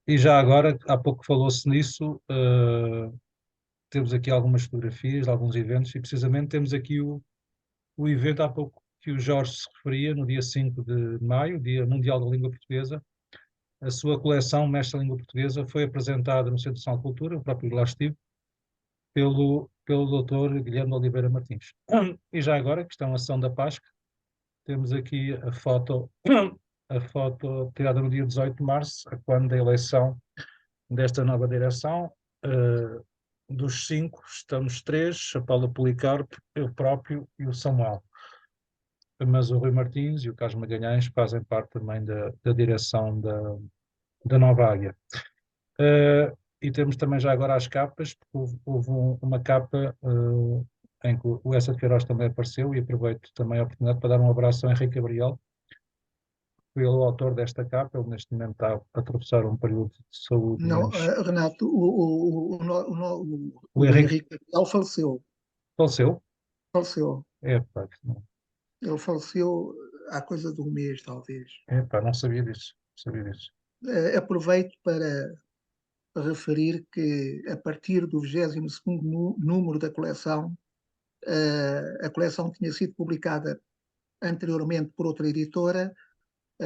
E já agora, há pouco falou-se nisso, temos aqui algumas fotografias de alguns eventos, e precisamente temos aqui o evento há pouco que o Jorge se referia, no dia 5 de maio, Dia Mundial da Língua Portuguesa. A sua coleção Mestre da Língua Portuguesa foi apresentada no Centro Nacional de Cultura, o próprio lá estive, pelo Dr. Guilherme Oliveira Martins. E já agora, questão a sessão da Páscoa, temos aqui a foto tirada no dia 18 de março, quando da eleição desta nova direção. Dos 5, estamos 3, a Paula Policarpo, eu próprio e o Samuel. Mas o Rui Martins e o Carlos Magalhães fazem parte também da direção da Nova Águia. E temos também já agora as capas, porque houve uma capa em que o Essa de Queiroz também apareceu, e aproveito também a oportunidade para dar um abraço ao Henrique Gabriel, que foi o autor desta capa. Ele neste momento está a atravessar um período de saúde. Não, Renato, o Henrique Gabriel faleceu. Faleceu? Faleceu. Pá, não. Ele faleceu há coisa de um mês, talvez. Pá, não sabia disso. Aproveito para referir que, a partir do 22º número da coleção, a coleção tinha sido publicada anteriormente por outra editora,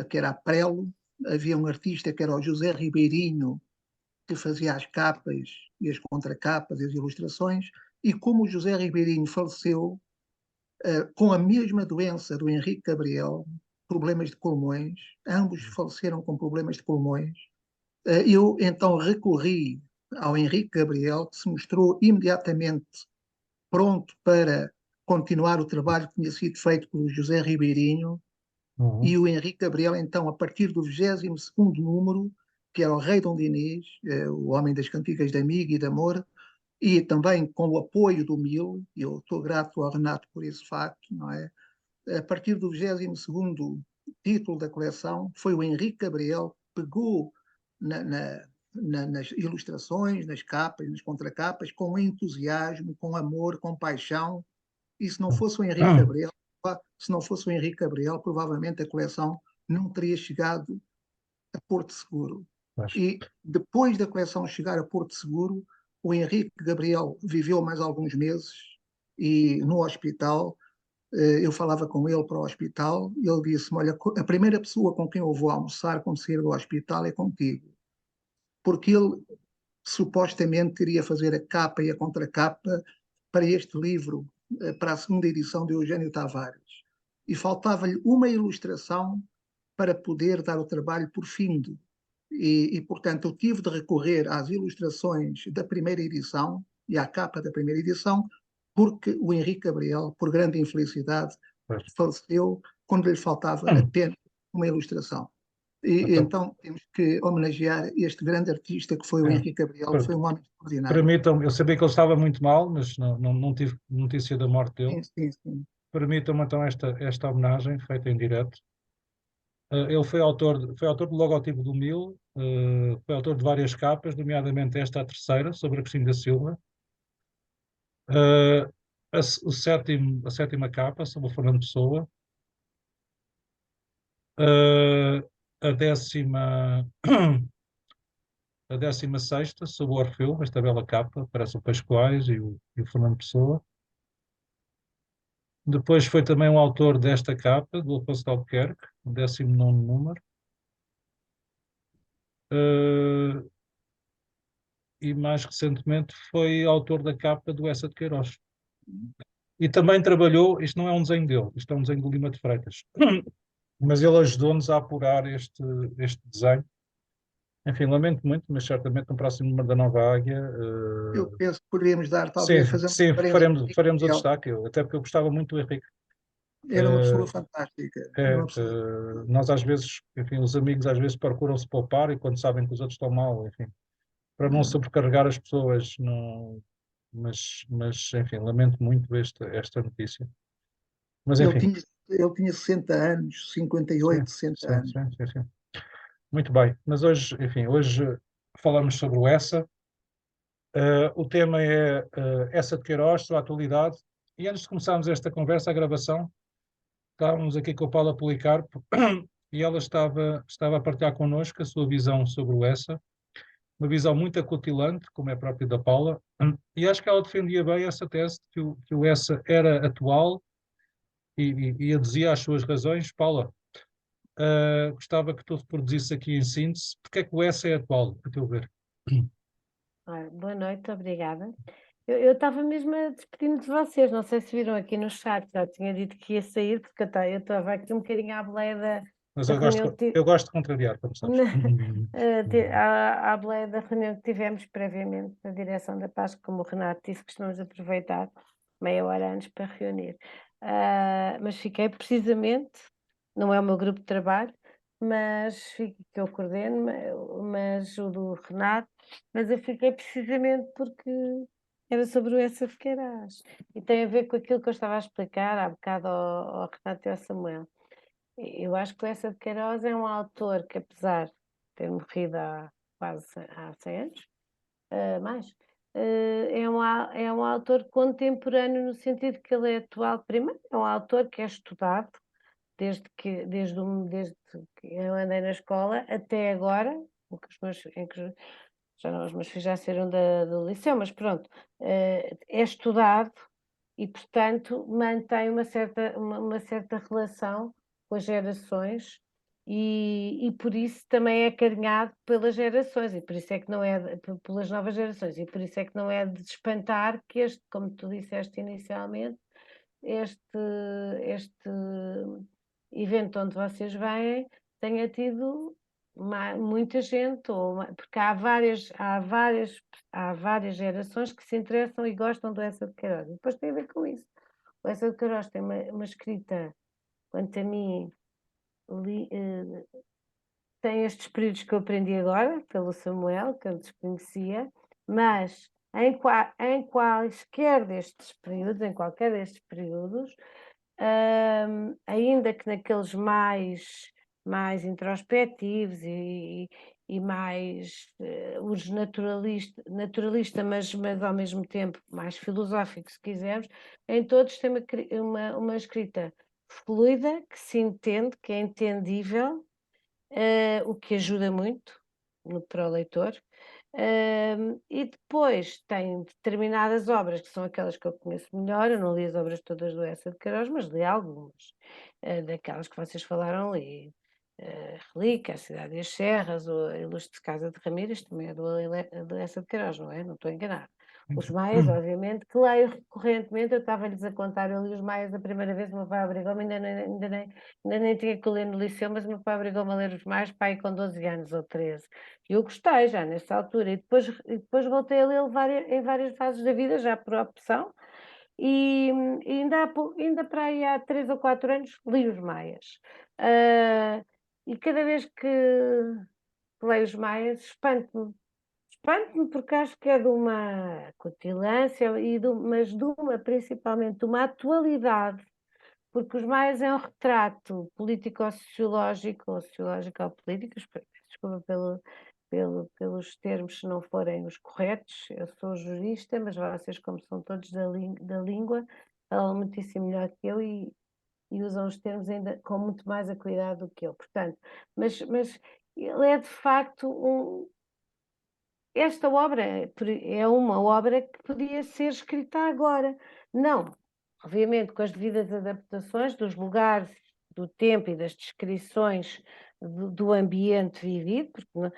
que era a Prelo. Havia um artista que era o José Ribeirinho, que fazia as capas e as contracapas e as ilustrações, e como o José Ribeirinho faleceu com a mesma doença do Henrique Gabriel, problemas de pulmões, ambos faleceram com problemas de pulmões, eu então recorri ao Henrique Gabriel, que se mostrou imediatamente pronto para continuar o trabalho que tinha sido feito pelo José Ribeirinho. E o Henrique Gabriel, então, a partir do 22º número, que era o Rei Dom Dinis, o homem das cantigas de amigo e de amor, e também com o apoio do Mil, e eu estou grato ao Renato por esse facto, não é? A partir do 22º título da coleção, foi o Henrique Gabriel que pegou nas ilustrações, nas capas, nas contracapas, com entusiasmo, com amor, com paixão. E se não fosse o Henrique Gabriel, provavelmente a coleção não teria chegado a Porto Seguro. E depois da coleção chegar a Porto Seguro, o Henrique Gabriel viveu mais alguns meses e no hospital, eu falava com ele para o hospital e ele disse-me: olha, a primeira pessoa com quem eu vou almoçar quando sair do hospital é contigo. Porque ele supostamente queria fazer a capa e a contracapa para este livro, para a segunda edição de Eugênio Tavares. E faltava-lhe uma ilustração para poder dar o trabalho por findo. Portanto, eu tive de recorrer às ilustrações da primeira edição e à capa da primeira edição, porque o Henrique Gabriel, por grande infelicidade, Pois. faleceu quando lhe faltava apenas uma ilustração. Então temos que homenagear este grande artista que foi o Henrique Gabriel, que foi um homem extraordinário. Permitam-me, eu sabia que ele estava muito mal, mas não tive notícia da morte dele. Sim. Permitam-me então esta homenagem feita em direto. Ele foi autor do logotipo do Mil, foi autor de várias capas, nomeadamente esta, a terceira, sobre Agostinho da Silva. A sétima capa, sobre o Fernando Pessoa. A 16ª, sobre o Orfeu, esta bela capa, parece o Pascoais e o Fernando Pessoa. Depois foi também o autor desta capa, do Afonso de Albuquerque, o 19º número. E mais recentemente foi autor da capa do Essa de Queiroz. E também trabalhou, isto não é um desenho dele, isto é um desenho do Lima de Freitas, mas ele ajudou-nos a apurar este desenho. Enfim, lamento muito, mas certamente no próximo número da Nova Águia... Eu penso que poderíamos dar, talvez, sim, faremos o destaque, até porque eu gostava muito do Henrique. Era uma pessoa fantástica. Nós às vezes, enfim, os amigos às vezes procuram-se poupar e quando sabem que os outros estão mal, enfim, para não sobrecarregar as pessoas, mas enfim, lamento muito esta notícia. Mas enfim. Ele tinha 60 anos, 58, 60 anos. Sim. Muito bem, mas hoje falamos sobre o Essa. O tema é Essa de Queiroz, sua atualidade. E antes de começarmos esta conversa, a gravação, estávamos aqui com a Paula Policarpo e ela estava a partilhar connosco a sua visão sobre o Essa, uma visão muito acutilante, como é própria da Paula, e acho que ela defendia bem essa tese de que o Essa era atual e aduzia às suas razões. Paula, gostava que tu reproduzisse aqui em síntese porque é que o Essa é atual, a teu ver. Boa noite, obrigada. Eu estava mesmo a despedir-me de vocês, não sei se viram aqui no chat, já tinha dito que ia sair, porque eu estava aqui um bocadinho à boleia Mas eu gosto de contrariar, como sabes. à boleia da reunião que tivemos previamente na direção da Paz, como o Renato disse, costumamos aproveitar meia hora antes para reunir. Mas fiquei precisamente, não é o meu grupo de trabalho, mas que eu coordeno, mas o do Renato, mas eu fiquei precisamente porque era sobre o Essa de Queiroz e tem a ver com aquilo que eu estava a explicar há bocado ao Renato e ao Samuel. Eu acho que o Essa de Queiroz é um autor que, apesar de ter morrido há 100 anos, é um autor contemporâneo no sentido que ele é atual. Primeiro, é um autor que é estudado desde que eu andei na escola até agora, os meus filhos já saíram do liceu, mas pronto, é estudado e, portanto, mantém uma certa relação com as gerações e por isso também é acarinhado pelas gerações e por isso é que não é pelas novas gerações e por isso é que não é de espantar que como tu disseste inicialmente, este evento onde vocês vêm tenha tido muita gente, porque há várias gerações que se interessam e gostam do Essa de Queiroz. E depois tem a ver com isso. O Essa de Queiroz tem uma escrita, quanto a mim, tem estes períodos que eu aprendi agora, pelo Samuel, que eu desconhecia, mas em qualquer destes períodos, em qualquer destes períodos, ainda que naqueles mais introspectivos e mais os naturalista, mas ao mesmo tempo mais filosófico, se quisermos, em todos tem uma escrita fluida, que se entende, que é entendível, o que ajuda muito para o leitor, E depois tem determinadas obras, que são aquelas que eu conheço melhor. Eu não li as obras todas do Eça de Queiroz, mas li algumas, daquelas que vocês falaram, li Relíquia, A Cidade e as Serras, ou A Ilustre Casa de Ramírez, também é do Eça de Queiroz, não é? Não estou enganada. Os Maias, obviamente, que leio recorrentemente. Eu estava-lhes a contar, eu li os Maias a primeira vez, o meu pai obrigou-me, ainda nem tinha que ler no liceu, mas o meu pai obrigou-me a ler os Maias, pai, com 12 anos ou 13. E eu gostei já nessa altura, e depois voltei a lê-lo em várias fases da vida, já por opção, e ainda para aí há 3 ou 4 anos li os Maias. E cada vez que leio os Maias, espanto-me porque acho que é de uma cutilância, mas principalmente de uma atualidade, porque os Maias é um retrato político-sociológico, ou sociológico-político, desculpa pelos termos se não forem os corretos. Eu sou jurista, mas vocês, como são todos da língua, falam muitíssimo melhor que eu e usam os termos ainda com muito mais a cuidado do que eu. Portanto, mas ele é de facto esta obra é uma obra que podia ser escrita agora. Não, obviamente com as devidas adaptações dos lugares, do tempo e das descrições do ambiente vivido, porque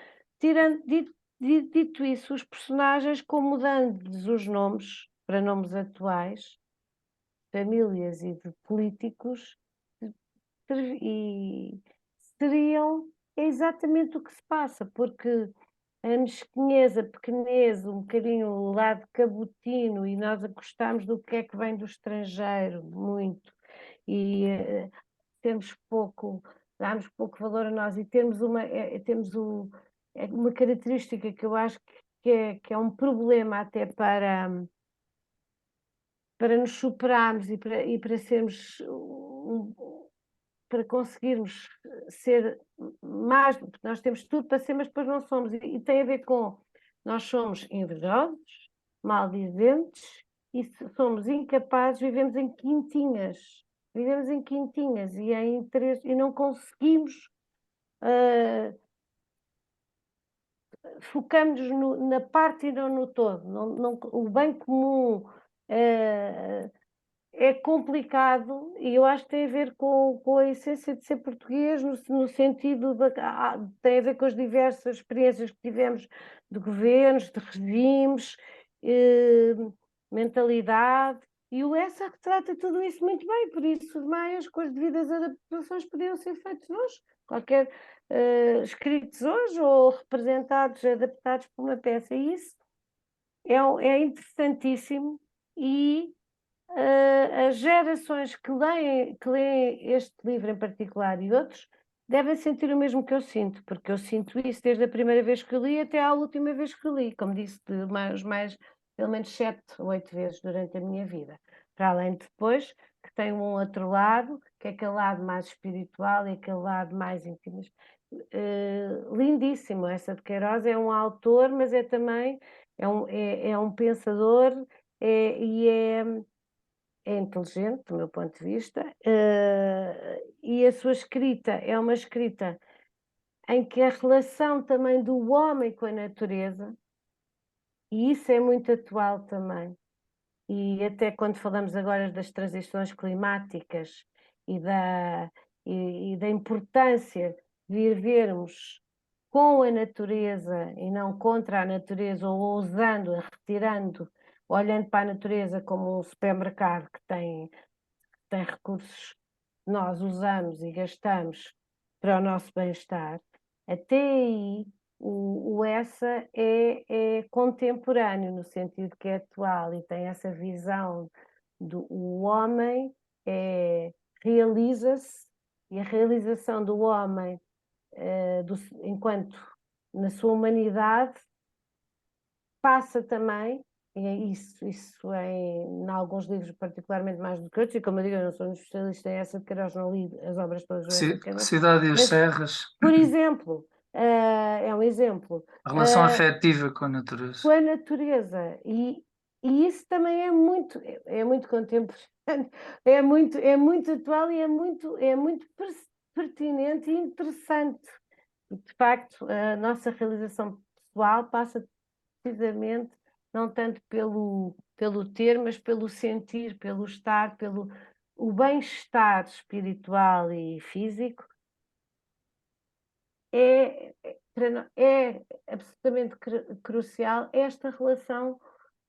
dito isso, os personagens, como mudando-lhes os nomes para nomes atuais, famílias e de políticos, e seriam exatamente o que se passa, porque a mesquinhez, a pequenez, um bocadinho o lado cabotino, e nós gostamos do que é que vem do estrangeiro, muito, e damos pouco valor a nós, e temos uma característica que eu acho que é um problema até para nos superarmos e para sermos para conseguirmos ser mais, porque nós temos tudo para ser, mas depois não somos, e tem a ver com nós somos invejosos, maldizentes, e somos incapazes, vivemos em quintinhas e em interesse, e não conseguimos focamos-nos na parte e não no todo. O bem comum é complicado, e eu acho que tem a ver com a essência de ser português, no sentido tem a ver com as diversas experiências que tivemos de governos, de regimes, mentalidade, e o Essa retrata tudo isso muito bem. Por isso os Maias, com as devidas adaptações, podiam ser feitos hoje, escritos hoje ou representados, adaptados por uma peça, e isso é interessantíssimo. E as gerações que leem este livro em particular e outros devem sentir o mesmo que eu sinto, porque eu sinto isso desde a primeira vez que li até à última vez que li, como disse, pelo menos 7 ou 8 vezes durante a minha vida, para além de depois que tem um outro lado, que é aquele lado mais espiritual e aquele lado mais íntimo. Lindíssimo. Essa de Queiroz é um autor, mas é também um pensador, e é inteligente, do meu ponto de vista, e a sua escrita é uma escrita em que a relação também do homem com a natureza, e isso é muito atual também, e até quando falamos agora das transições climáticas e da importância de vivermos com a natureza e não contra a natureza, ou usando, retirando, olhando para a natureza como um supermercado que tem recursos que nós usamos e gastamos para o nosso bem-estar. Até aí o Essa é contemporâneo, no sentido que é atual, e tem essa visão do homem realiza-se, e a realização do homem enquanto na sua humanidade passa também, e isso em alguns livros particularmente mais do que outros, e como eu digo, eu não sou um especialista em Essa de Queiroz, não li as obras todas do Essa de Queiroz. Cidade e as Mas, Serras. por exemplo, é um exemplo. A relação afetiva com a natureza. Com a natureza, e isso também é muito contemporâneo, é muito atual, e é muito pertinente e interessante. De facto, a nossa realização pessoal passa precisamente, não tanto pelo ter, mas pelo sentir, pelo estar, pelo o bem-estar espiritual e físico, é absolutamente crucial esta relação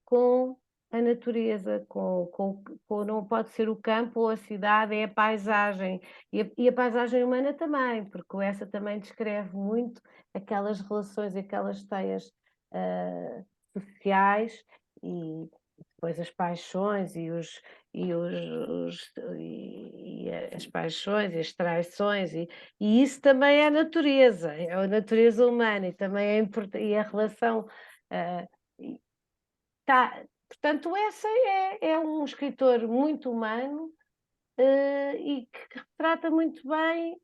com a natureza, não pode ser o campo ou a cidade, é a paisagem, e a paisagem humana também, porque essa também descreve muito aquelas relações, aquelas teias sociais, e depois as paixões e as paixões e as traições, e isso também é a natureza humana, e também é importante, e a relação portanto, essa é um escritor muito humano e que retrata muito bem,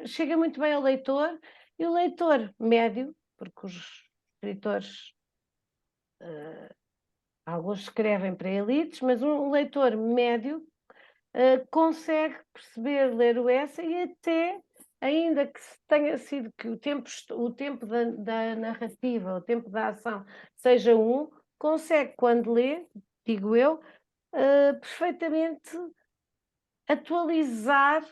chega muito bem ao leitor, e o leitor médio, porque os escritores, alguns escrevem para elites, mas um leitor médio consegue perceber, ler o essa, e até, ainda que tenha sido que o tempo da narrativa, o tempo da ação seja consegue, quando lê, digo eu, perfeitamente atualizar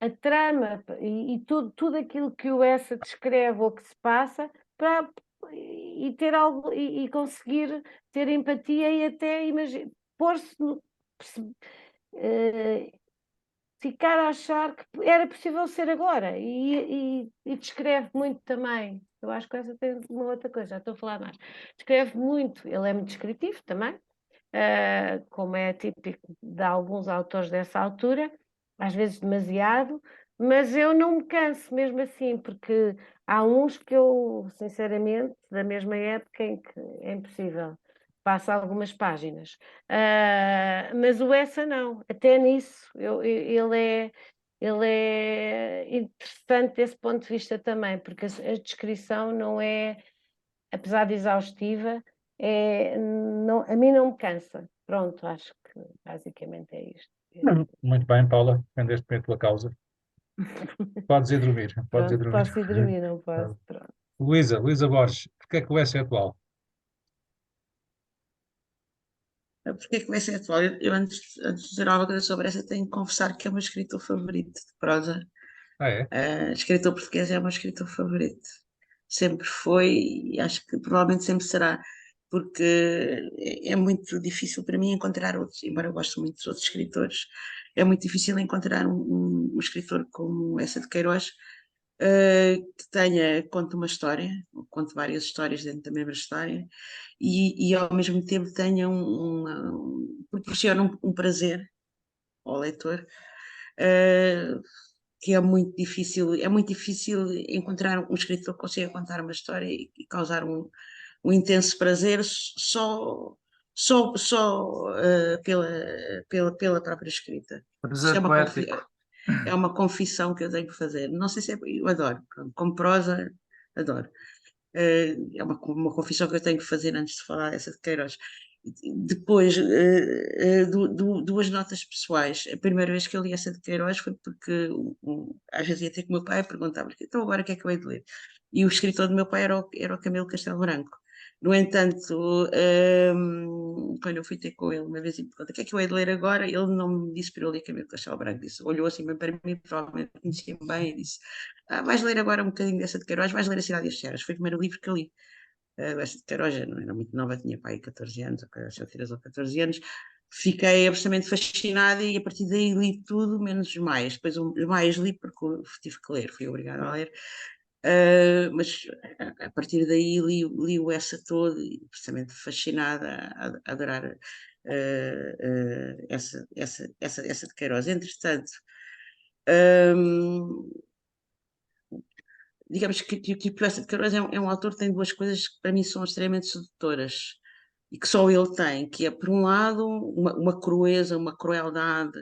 a trama e tudo aquilo que o Essa descreve ou que se passa, e ter algo e conseguir ter empatia e até pôr-se ficar a achar que era possível ser agora, e descreve muito também. Eu acho que essa tem uma outra coisa, já estou a falar mais. Descreve muito, ele é muito descritivo também, como é típico de alguns autores dessa altura, às vezes demasiado, mas eu não me canso mesmo assim, porque há uns que eu, sinceramente, da mesma época, em que é impossível. Passa algumas páginas. Mas o Essa não, até nisso ele é interessante desse ponto de vista também, porque a descrição não é, apesar de exaustiva, não, a mim não me cansa. Pronto, acho que basicamente é isto. Muito bem, Paula, defendeste bem a tua causa. Podes ir dormir, podes ir Pronto, dormir. posso ir dormir, não posso? Pronto. Luísa Borges, porque é que o essa é atual? Porque que vai ser atual? Eu antes de dizer alguma coisa sobre essa, tenho que confessar que é o meu escritor favorito de prosa. Escritor português é o meu escritor favorito. Sempre foi, e acho que provavelmente sempre será, porque é muito difícil para mim encontrar outros, embora eu goste muito dos outros escritores, é muito difícil encontrar um escritor como essa de Queiroz, que conte uma história, conte várias histórias dentro da mesma história, e ao mesmo tempo tenha proporciona um prazer ao leitor, que é muito difícil encontrar um escritor que consiga contar uma história e causar um intenso prazer só pela própria escrita. Prazer poético. É uma confissão que eu tenho que fazer. Não sei se eu adoro, como prosa, adoro. É uma confissão que eu tenho que fazer antes de falar essa de Queiroz. Depois, duas notas pessoais. A primeira vez que eu li essa de Queiroz foi porque às vezes ia ter com o meu pai e perguntava-lhe, então agora o que é que eu hei de ler? E o escritor do meu pai era o Camilo Castelo Branco. No entanto, quando eu fui ter com ele uma vez e perguntei o que é que eu hei de ler agora, ele não me disse para eu ler Camilo Castelo Branco, olhou assim bem para mim, provavelmente conhecia-me bem, e disse, vais ler agora um bocadinho dessa de Queiroz, vais ler A Cidade e as Serras. Foi o primeiro livro que eu li. Essa de Queiroz não era muito nova, tinha pai 14 anos, ou 13 ou 14 anos. Fiquei absolutamente fascinada e a partir daí li tudo, menos os Maias. Depois os Maias li porque tive que ler, fui obrigada a ler. Mas a partir daí li o essa todo e absolutamente fascinada a adorar essa de Queiroz. Entretanto, digamos que o essa de Queiroz é um autor que tem duas coisas que para mim são extremamente sedutoras e que só ele tem, que é, por um lado, uma crueza, uma crueldade.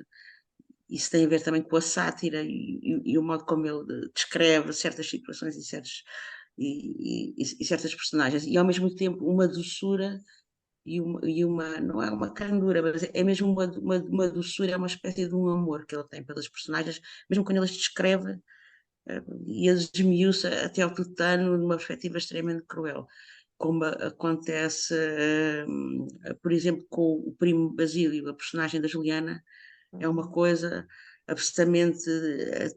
Isso tem a ver também com a sátira e o modo como ele descreve certas situações e certas personagens, e ao mesmo tempo uma doçura não é uma candura, mas é mesmo uma doçura, é uma espécie de um amor que ele tem pelas personagens, mesmo quando ele as descreve, e esmiuça até ao tutano numa perspectiva extremamente cruel, como acontece, por exemplo, com o primo Basílio, a personagem da Juliana, é uma coisa absolutamente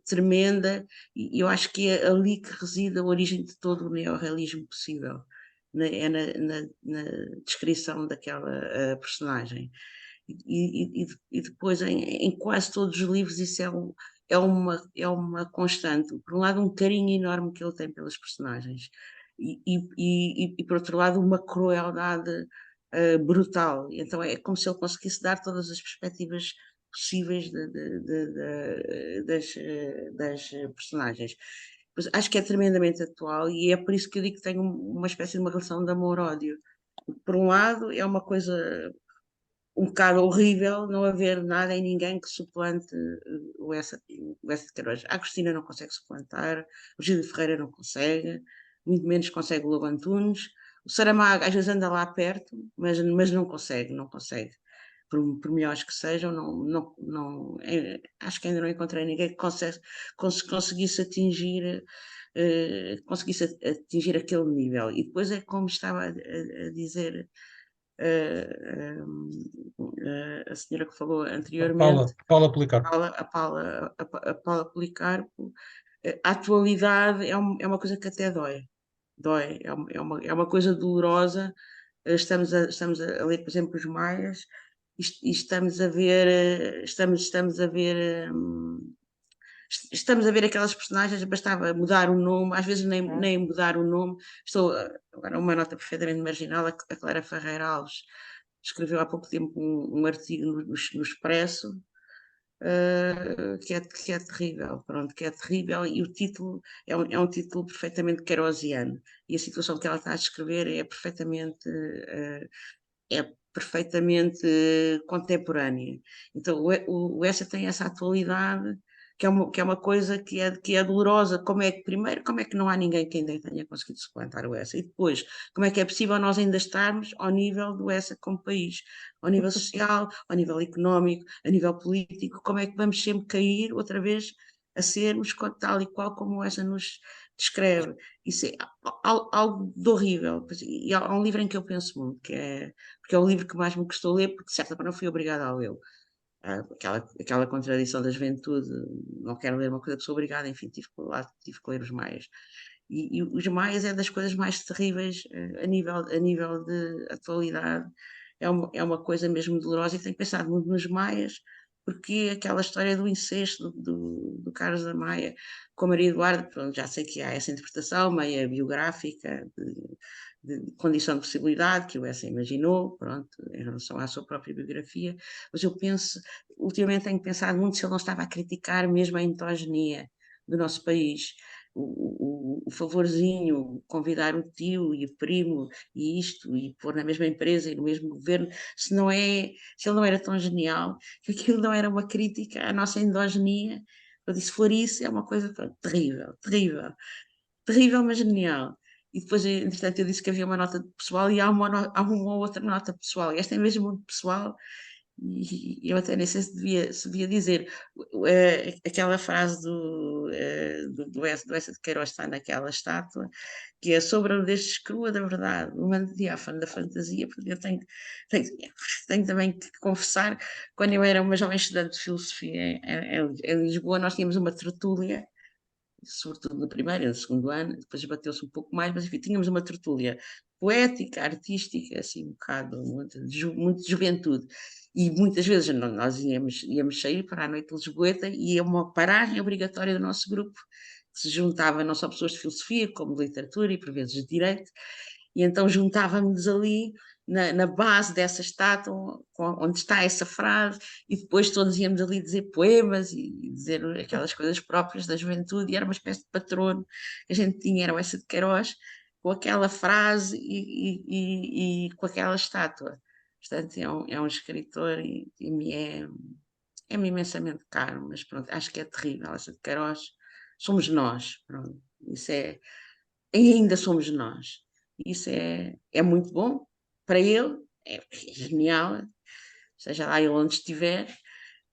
tremenda, e eu acho que é ali que reside a origem de todo o neorrealismo possível, é na descrição daquela personagem. E depois, em quase todos os livros, isso é uma constante. Por um lado, um carinho enorme que ele tem pelas personagens, e por outro lado, uma crueldade brutal. Então, é como se ele conseguisse dar todas as perspectivas possíveis das personagens. Pois acho que é tremendamente atual, e é por isso que eu digo que tem uma espécie de uma relação de amor-ódio. Por um lado, é uma coisa um bocado horrível não haver nada em ninguém que suplante o Essa de Queiroz. A Cristina não consegue suplantar, o Gil Ferreira não consegue, muito menos consegue o Lobo Antunes. O Saramago às vezes anda lá perto, mas não consegue, não consegue. Por melhores que sejam, acho que ainda não encontrei ninguém que conseguisse atingir aquele nível. E depois é como estava a dizer a senhora que falou anteriormente, Paula Policarpo. a Paula Policarpo, a atualidade é uma coisa que até dói. É uma coisa dolorosa. Estamos a ler, por exemplo, os Maias, e estamos a ver, estamos a ver aquelas personagens, bastava mudar o nome, às vezes nem mudar o nome. Agora uma nota perfeitamente marginal, a Clara Ferreira Alves escreveu há pouco tempo um artigo no Expresso, que é terrível, pronto, que é terrível, e o título é um título perfeitamente queirosiano, e a situação que ela está a descrever é perfeitamente contemporânea. Então o Essa tem essa atualidade que é uma coisa que é dolorosa. Primeiro, como é que não há ninguém que ainda tenha conseguido suplantar o Essa? E depois, como é que é possível nós ainda estarmos ao nível do Essa como país? Ao nível social, ao nível económico, a nível político, como é que vamos sempre cair outra vez a sermos tal e qual como o Essa nos descreve? Isso é algo de horrível. E há um livro em que eu penso muito, porque é o livro que mais me custou ler, porque de certa forma não fui obrigada a lê-lo. Aquela contradição da juventude, não quero ler uma coisa que sou obrigada, enfim, tive que ler os Maias. E os Maias é das coisas mais terríveis a nível de atualidade. É uma coisa mesmo dolorosa, e tenho pensado muito nos Maias, porque aquela história do incesto do Carlos da Maia com a Maria Eduarda, pronto, já sei que há essa interpretação meia biográfica, de condição de possibilidade, que o Essa imaginou, pronto, em relação à sua própria biografia, mas eu ultimamente tenho pensado muito se ele não estava a criticar mesmo a endogonia do nosso país, o favorzinho, convidar o tio e o primo e isto, e pôr na mesma empresa e no mesmo governo, se ele não era tão genial, que aquilo não era uma crítica à nossa endogonia. Se for isso, é uma coisa terrível, terrível, terrível, mas genial. E depois, entretanto, eu disse que havia uma nota pessoal, e há uma outra nota pessoal, e esta é mesmo muito pessoal, e eu até nem sei se devia dizer. Aquela frase do Essa de Queiroz está naquela estátua, que é sobre a nudez crua da verdade, o manto diáfano da fantasia, porque tenho também que confessar, quando eu era uma jovem estudante de filosofia em Lisboa, nós tínhamos uma tertúlia, sobretudo no primeiro e no segundo ano, depois bateu-se um pouco mais, mas enfim, tínhamos uma tertúlia poética, artística, assim um bocado, muito de juventude, e muitas vezes nós íamos sair para a noite lisboeta, e é uma paragem obrigatória do nosso grupo, que se juntava não só pessoas de filosofia, como de literatura e por vezes de direito, e então juntávamos ali na base dessa estátua, onde está essa frase, e depois todos íamos ali dizer poemas e dizer aquelas coisas próprias da juventude, e era uma espécie de patrono que a gente tinha, era o Essa de Queiroz, com aquela frase e com aquela estátua. Portanto, é um escritor, e é-me imensamente caro, mas pronto, acho que é terrível. Essa de Queiroz, somos nós, pronto, isso ainda somos nós. Isso é muito bom para ele, é genial, seja lá ele onde estiver,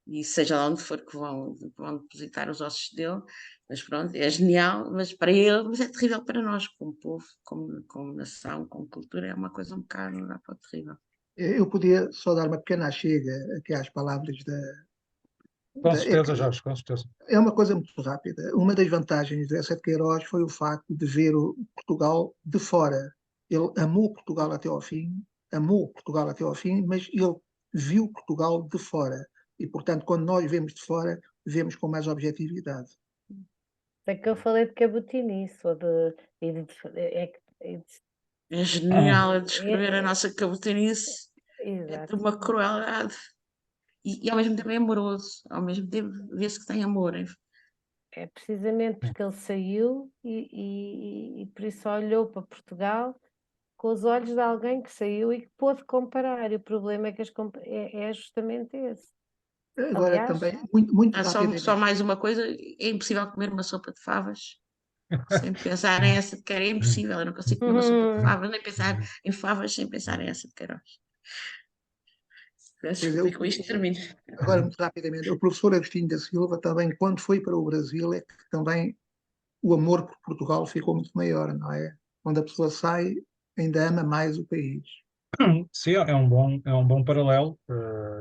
e seja lá onde for que vão depositar os ossos dele, mas pronto, é genial, mas para ele, mas é terrível para nós, como povo, como nação, como cultura, é uma coisa um bocado, não dá para terrível. Eu podia só dar uma pequena chega aqui às palavras Com é certeza, Jorge, com certeza. é uma coisa muito rápida. Uma das vantagens do Eça de Queiroz foi o facto de ver o Portugal de fora. Ele amou Portugal até ao fim, mas ele viu Portugal de fora. E, portanto, quando nós vemos de fora, vemos com mais objetividade. É que eu falei de cabotinice, ou de, É genial a é- descrever a nossa cabotinice, é de exato. uma crueldade. E ao mesmo tempo é amoroso, ao mesmo tempo vê-se que tem amor. É precisamente porque ele saiu e por isso olhou para Portugal com os olhos de alguém que saiu e que pôde comparar. E o problema é que é justamente esse. Agora, Aliás, também, muito Só rapidamente, mais uma coisa, é impossível comer uma sopa de favas sem pensar em essa de Queiroz, é impossível, eu não consigo comer uma sopa de favas, nem pensar em favas sem pensar em essa de Queiroz. Peço quer dizer, desculpa, e com isto termino. agora, muito rapidamente, o professor Agostinho da Silva também, quando foi para o Brasil, é que também o amor por Portugal ficou muito maior, não é? Quando a pessoa sai, ainda ama mais o país. Sim, é um bom paralelo.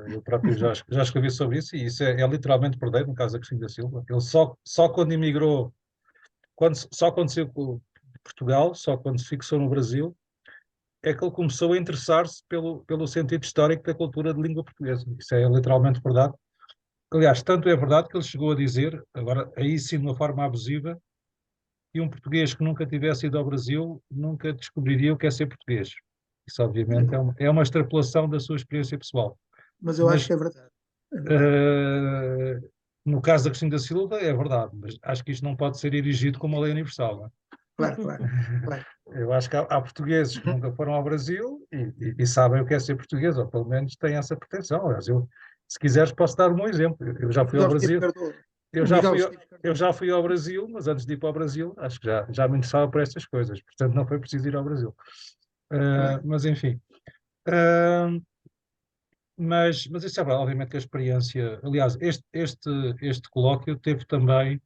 Eu próprio já escrevi sobre isso, e isso é literalmente verdadeiro no caso da Cristina da Silva. Ele só quando emigrou, só quando saiu de Portugal, só quando se fixou no Brasil, é que ele começou a interessar-se pelo sentido histórico da cultura de língua portuguesa. Isso é literalmente verdade. Aliás, tanto é verdade que ele chegou a dizer, agora aí sim de uma forma abusiva, que um português que nunca tivesse ido ao Brasil nunca descobriria o que é ser português. Isso, obviamente, é uma extrapolação da sua experiência pessoal. Mas eu acho Mas, que é verdade. É verdade. no caso da Cristina da Silva, é verdade, mas acho que isto não pode ser erigido como uma lei universal. Não é? Claro, claro, claro. Eu acho que há portugueses que nunca foram ao Brasil e sabem o que é ser português, ou pelo menos têm essa pretensão. Aliás, se quiseres, posso dar um exemplo. Eu já O fui ao Miguel Esteves Brasil, Cardoso. eu O já Miguel fui, Esteves eu Cardoso. já fui ao Brasil, mas antes de ir para o Brasil, acho que já me interessava por estas coisas. Portanto, não foi preciso ir ao Brasil. Claro. Mas, enfim. Uh, mas isso é verdade, obviamente que a experiência. Aliás, este colóquio teve também.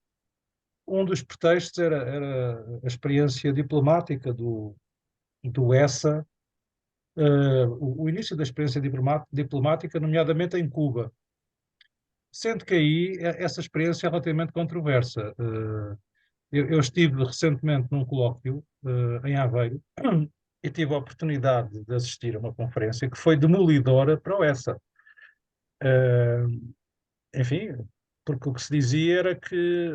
Um dos pretextos era a experiência diplomática do ESSA, o início da experiência diplomática, nomeadamente em Cuba. Sendo que aí essa experiência é relativamente controversa. Eu estive recentemente num colóquio em Aveiro e tive a oportunidade de assistir a uma conferência que foi demolidora para o ESSA. Enfim, porque o que se dizia era que,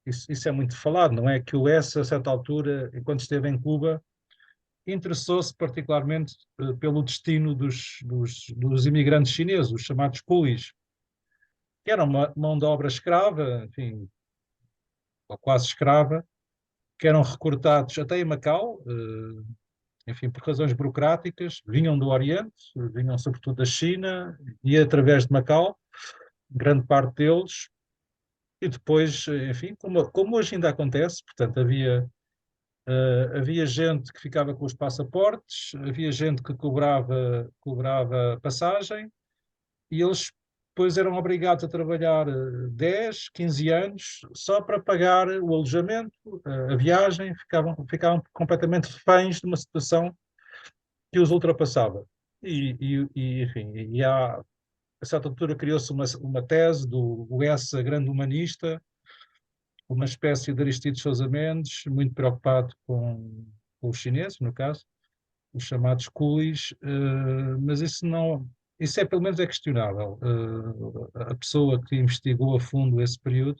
isso é muito falado, não é? Que o ESSA, a certa altura, enquanto esteve em Cuba, interessou-se particularmente pelo destino dos imigrantes chineses, os chamados coolies, que eram uma mão de obra escrava, enfim, ou quase escrava, que eram recrutados até em Macau, enfim, por razões burocráticas, vinham do Oriente, vinham sobretudo da China, e através de Macau, grande parte deles, e depois, enfim, como hoje ainda acontece, portanto, havia gente que ficava com os passaportes, havia gente que cobrava passagem, e eles depois eram obrigados a trabalhar 10, 15 anos só para pagar o alojamento, a viagem, ficavam completamente reféns de uma situação que os ultrapassava. Enfim, a certa altura criou-se uma tese do Essa grande humanista, uma espécie de Aristides Sousa Mendes, muito preocupado com os chineses, no caso, os chamados coolies, mas isso é pelo menos é questionável. A pessoa que investigou a fundo esse período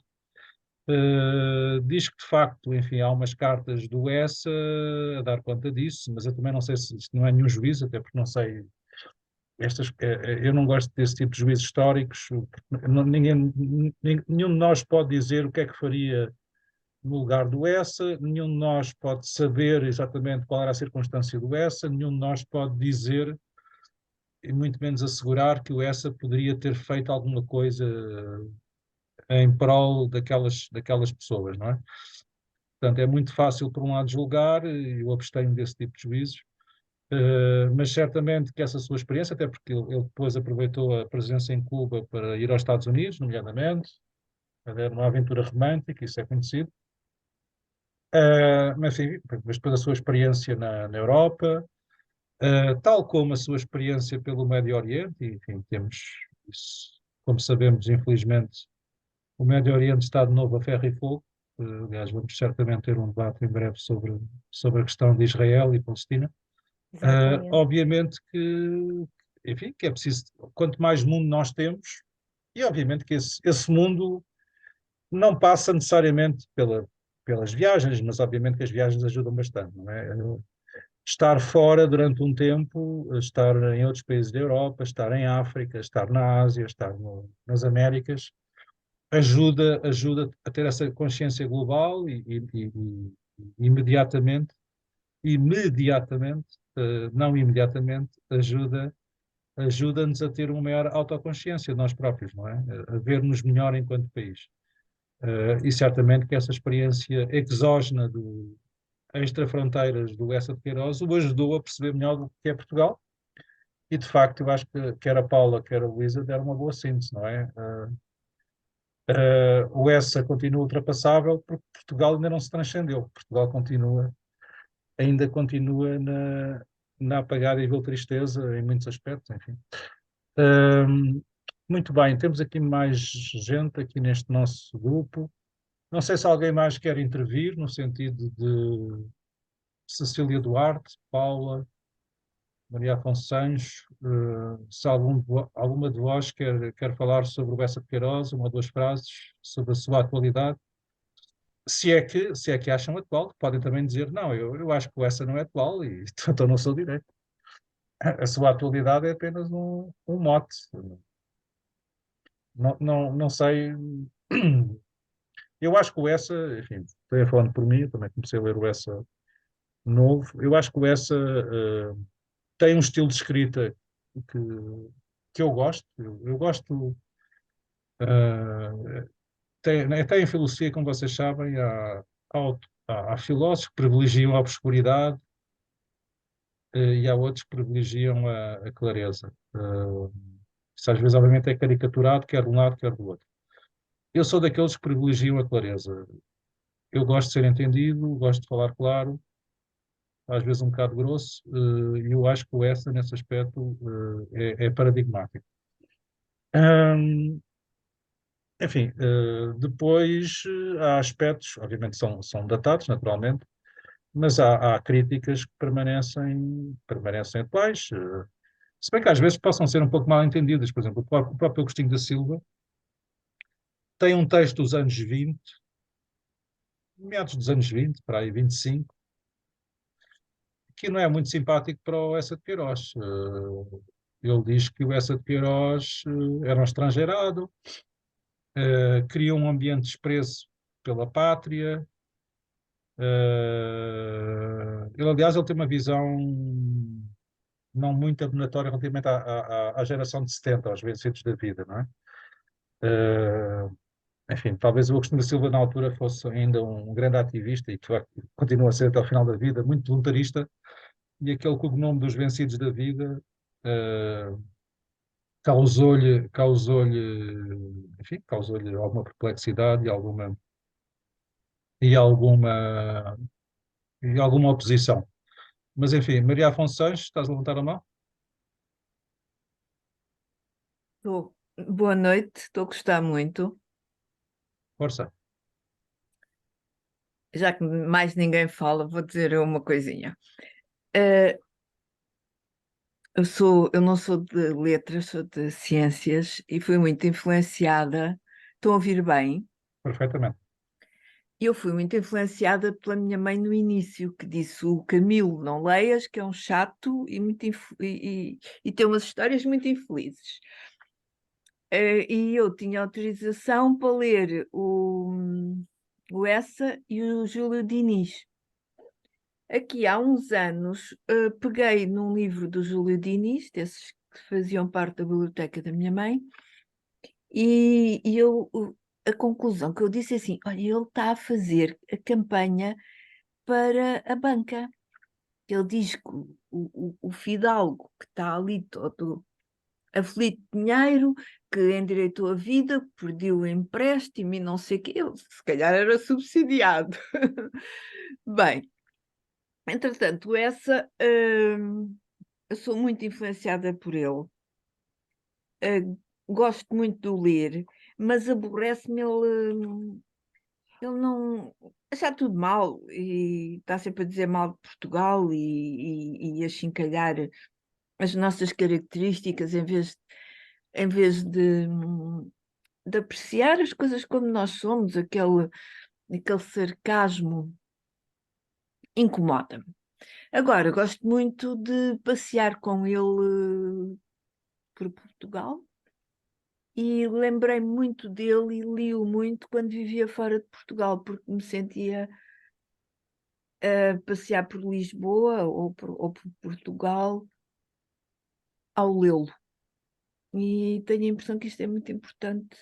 diz que de facto, enfim, há umas cartas do ESA a dar conta disso, mas eu também não sei se isto não é nenhum juízo, até porque não sei eu não gosto desse tipo de juízos históricos, nenhum de nós pode dizer o que é que faria no lugar do ESSA, nenhum de nós pode saber exatamente qual era a circunstância do ESSA, nenhum de nós pode dizer, e muito menos assegurar, que o ESSA poderia ter feito alguma coisa em prol daquelas pessoas, não é? Portanto, é muito fácil, por um lado, julgar, e eu abstenho desse tipo de juízos, Mas certamente que essa sua experiência, até porque ele depois aproveitou a presença em Cuba para ir aos Estados Unidos, nomeadamente, era uma aventura romântica, isso é conhecido. Mas, enfim, mas depois a sua experiência na Europa, tal como a sua experiência pelo Médio Oriente, e, enfim, temos isso, como sabemos, infelizmente, o Médio Oriente está de novo a ferro e fogo. Aliás, vamos certamente ter um debate em breve sobre a questão de Israel e Palestina. Exatamente. Obviamente que, enfim, que é preciso, quanto mais mundo nós temos, e obviamente que esse mundo não passa necessariamente pelas viagens, mas obviamente que as viagens ajudam bastante, não é? Estar fora durante um tempo, estar em outros países da Europa, estar em África, estar na Ásia, estar nas Américas, ajuda a ter essa consciência global e imediatamente, não imediatamente, ajuda-nos a ter uma maior autoconsciência de nós próprios, não é? A ver-nos melhor enquanto país. E certamente que essa experiência exógena do extra-fronteiras do Essa de Queiroz o ajudou a perceber melhor do que é Portugal. E de facto, eu acho que quer a Paula, quer a Luísa deram uma boa síntese, não é? O Essa continua ultrapassável porque Portugal ainda não se transcendeu. Portugal ainda continua na apagada e vil tristeza em muitos aspectos, enfim. Muito bem, temos aqui mais gente aqui neste nosso grupo. Não sei se alguém mais quer intervir no sentido de Cecília Duarte, Paula, Maria Afonso Santos, se alguma de vós quer falar sobre o Bessa de Queiroz, uma ou duas frases sobre a sua atualidade. Se é que acham atual, podem também dizer, não, eu acho que o Essa não é atual e estou no seu direito. A sua atualidade é apenas um mote. Não sei. Eu acho que o Essa, enfim, estou falando por mim, eu também comecei a ler o Essa novo. Eu acho que o Essa tem um estilo de escrita que eu gosto. Eu gosto. Até em filosofia, como vocês sabem, há filósofos que privilegiam a obscuridade e há outros que privilegiam a clareza. Isso às vezes, obviamente, é caricaturado, quer de um lado, quer do outro. Eu sou daqueles que privilegiam a clareza. Eu gosto de ser entendido, gosto de falar claro, às vezes um bocado grosso, e eu acho que o Essa, nesse aspecto, é paradigmático. Enfim, depois há aspectos, obviamente são datados, naturalmente, mas há críticas que permanecem atuais, se bem que às vezes possam ser um pouco mal entendidas. Por exemplo, o próprio Agostinho da Silva tem um texto dos anos 20, meados dos anos 20, para aí 25, que não é muito simpático para o Essa de Queiroz. Ele diz que o Essa de Queiroz era um estrangeirado, cria um ambiente de desprezo pela pátria. Aliás, ele tem uma visão não muito abonatória relativamente à geração de 70, aos vencidos da vida, não é? Enfim, talvez o Agostinho da Silva na altura fosse ainda um grande ativista e que continua a ser até ao final da vida, muito voluntarista, e aquele cognome dos vencidos da vida causou-lhe alguma perplexidade e alguma, e alguma oposição. Mas enfim, Maria Afonso Santos, estás a levantar a mão? Boa noite, estou a gostar muito. Força. Já que mais ninguém fala, vou dizer uma coisinha. Eu não sou de letras, sou de ciências e fui muito influenciada. Estão a ouvir bem? Perfeitamente. Eu fui muito influenciada pela minha mãe no início, que disse o Camilo, não leias, que é um chato e tem umas histórias muito infelizes. E eu tinha autorização para ler o Essa e o Júlio Diniz. Aqui há uns anos peguei num livro do Júlio Diniz, desses que faziam parte da biblioteca da minha mãe, e a conclusão que eu disse é assim: olha, ele está a fazer a campanha para a banca. Ele diz que o fidalgo que está ali todo aflito de dinheiro, que endireitou a vida, perdeu o empréstimo e não sei o quê, ele se calhar era subsidiado. Bem, entretanto, eu sou muito influenciada por ele. Gosto muito de o ler, mas aborrece-me ele não achar tudo mal e está sempre a dizer mal de Portugal e a chincalhar as nossas características em vez de apreciar as coisas como nós somos, aquele sarcasmo incomoda-me. Agora, gosto muito de passear com ele por Portugal e lembrei-me muito dele e li-o muito quando vivia fora de Portugal, porque me sentia a passear por Lisboa ou por Portugal ao lê-lo. E tenho a impressão que isto é muito importante.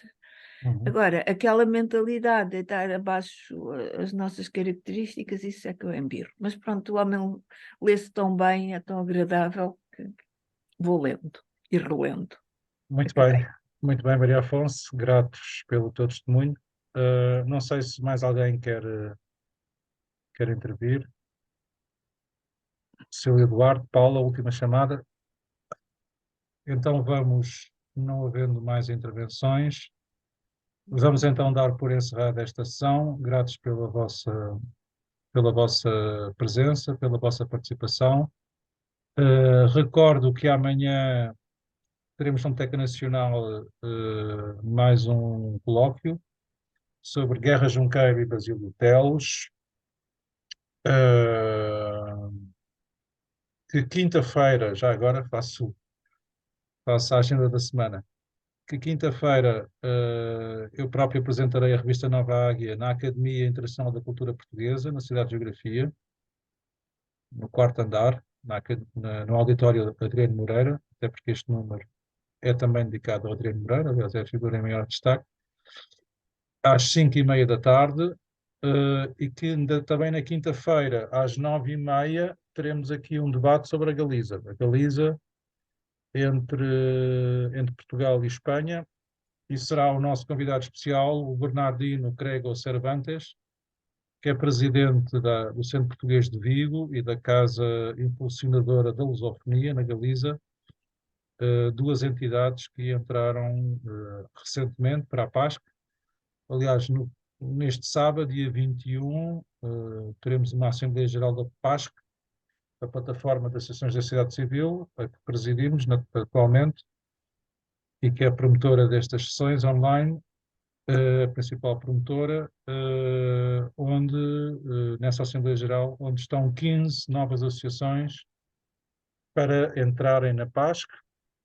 Agora, aquela mentalidade de deitar abaixo as nossas características, isso é que eu embirro. Mas pronto, o homem lê-se tão bem, é tão agradável que vou lendo e relendo. Muito Acabei. bem, muito bem, Maria Afonso, gratos pelo teu testemunho. Não sei se mais alguém quer intervir. Seu Eduardo, Paula, última chamada. Então vamos, não havendo mais intervenções, vamos então dar por encerrada esta sessão. Gratos pela vossa presença, pela vossa participação. Recordo que amanhã teremos na Biblioteca Nacional mais um colóquio sobre Guerra Junqueira e Basílio de Teles. Que quinta-feira, já agora faço a agenda da semana, que quinta-feira eu próprio apresentarei a revista Nova Águia na Academia Internacional da Cultura Portuguesa, na Cidade de Geografia, no quarto andar, no auditório Adriano Moreira, até porque este número é também dedicado ao Adriano Moreira, aliás, é a figura em maior destaque, às 5h30 da tarde, e que também na quinta-feira, às 9h30, teremos aqui um debate sobre a Galiza. A Galiza entre Portugal e Espanha, e será o nosso convidado especial, o Bernardino Crego Cervantes, que é presidente do Centro Português de Vigo e da Casa Impulsionadora da Lusofonia, na Galiza, duas entidades que entraram recentemente para a PASC. Aliás, neste sábado, dia 21, teremos uma Assembleia Geral da PASC, a plataforma das Associações da Sociedade Civil, a que presidimos atualmente, e que é promotora destas sessões online, a principal promotora, onde, nessa Assembleia Geral, onde estão 15 novas associações para entrarem na PASC,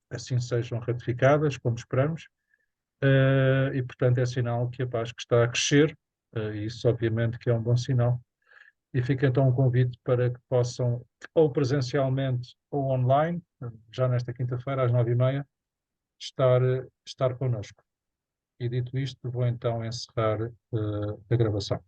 assim sejam ratificadas, como esperamos, e, portanto, é sinal que a PASC está a crescer, e isso obviamente que é um bom sinal. E fica então um convite para que possam, ou presencialmente ou online, já nesta quinta-feira, às 9h30, estar connosco. E dito isto, vou então encerrar a gravação.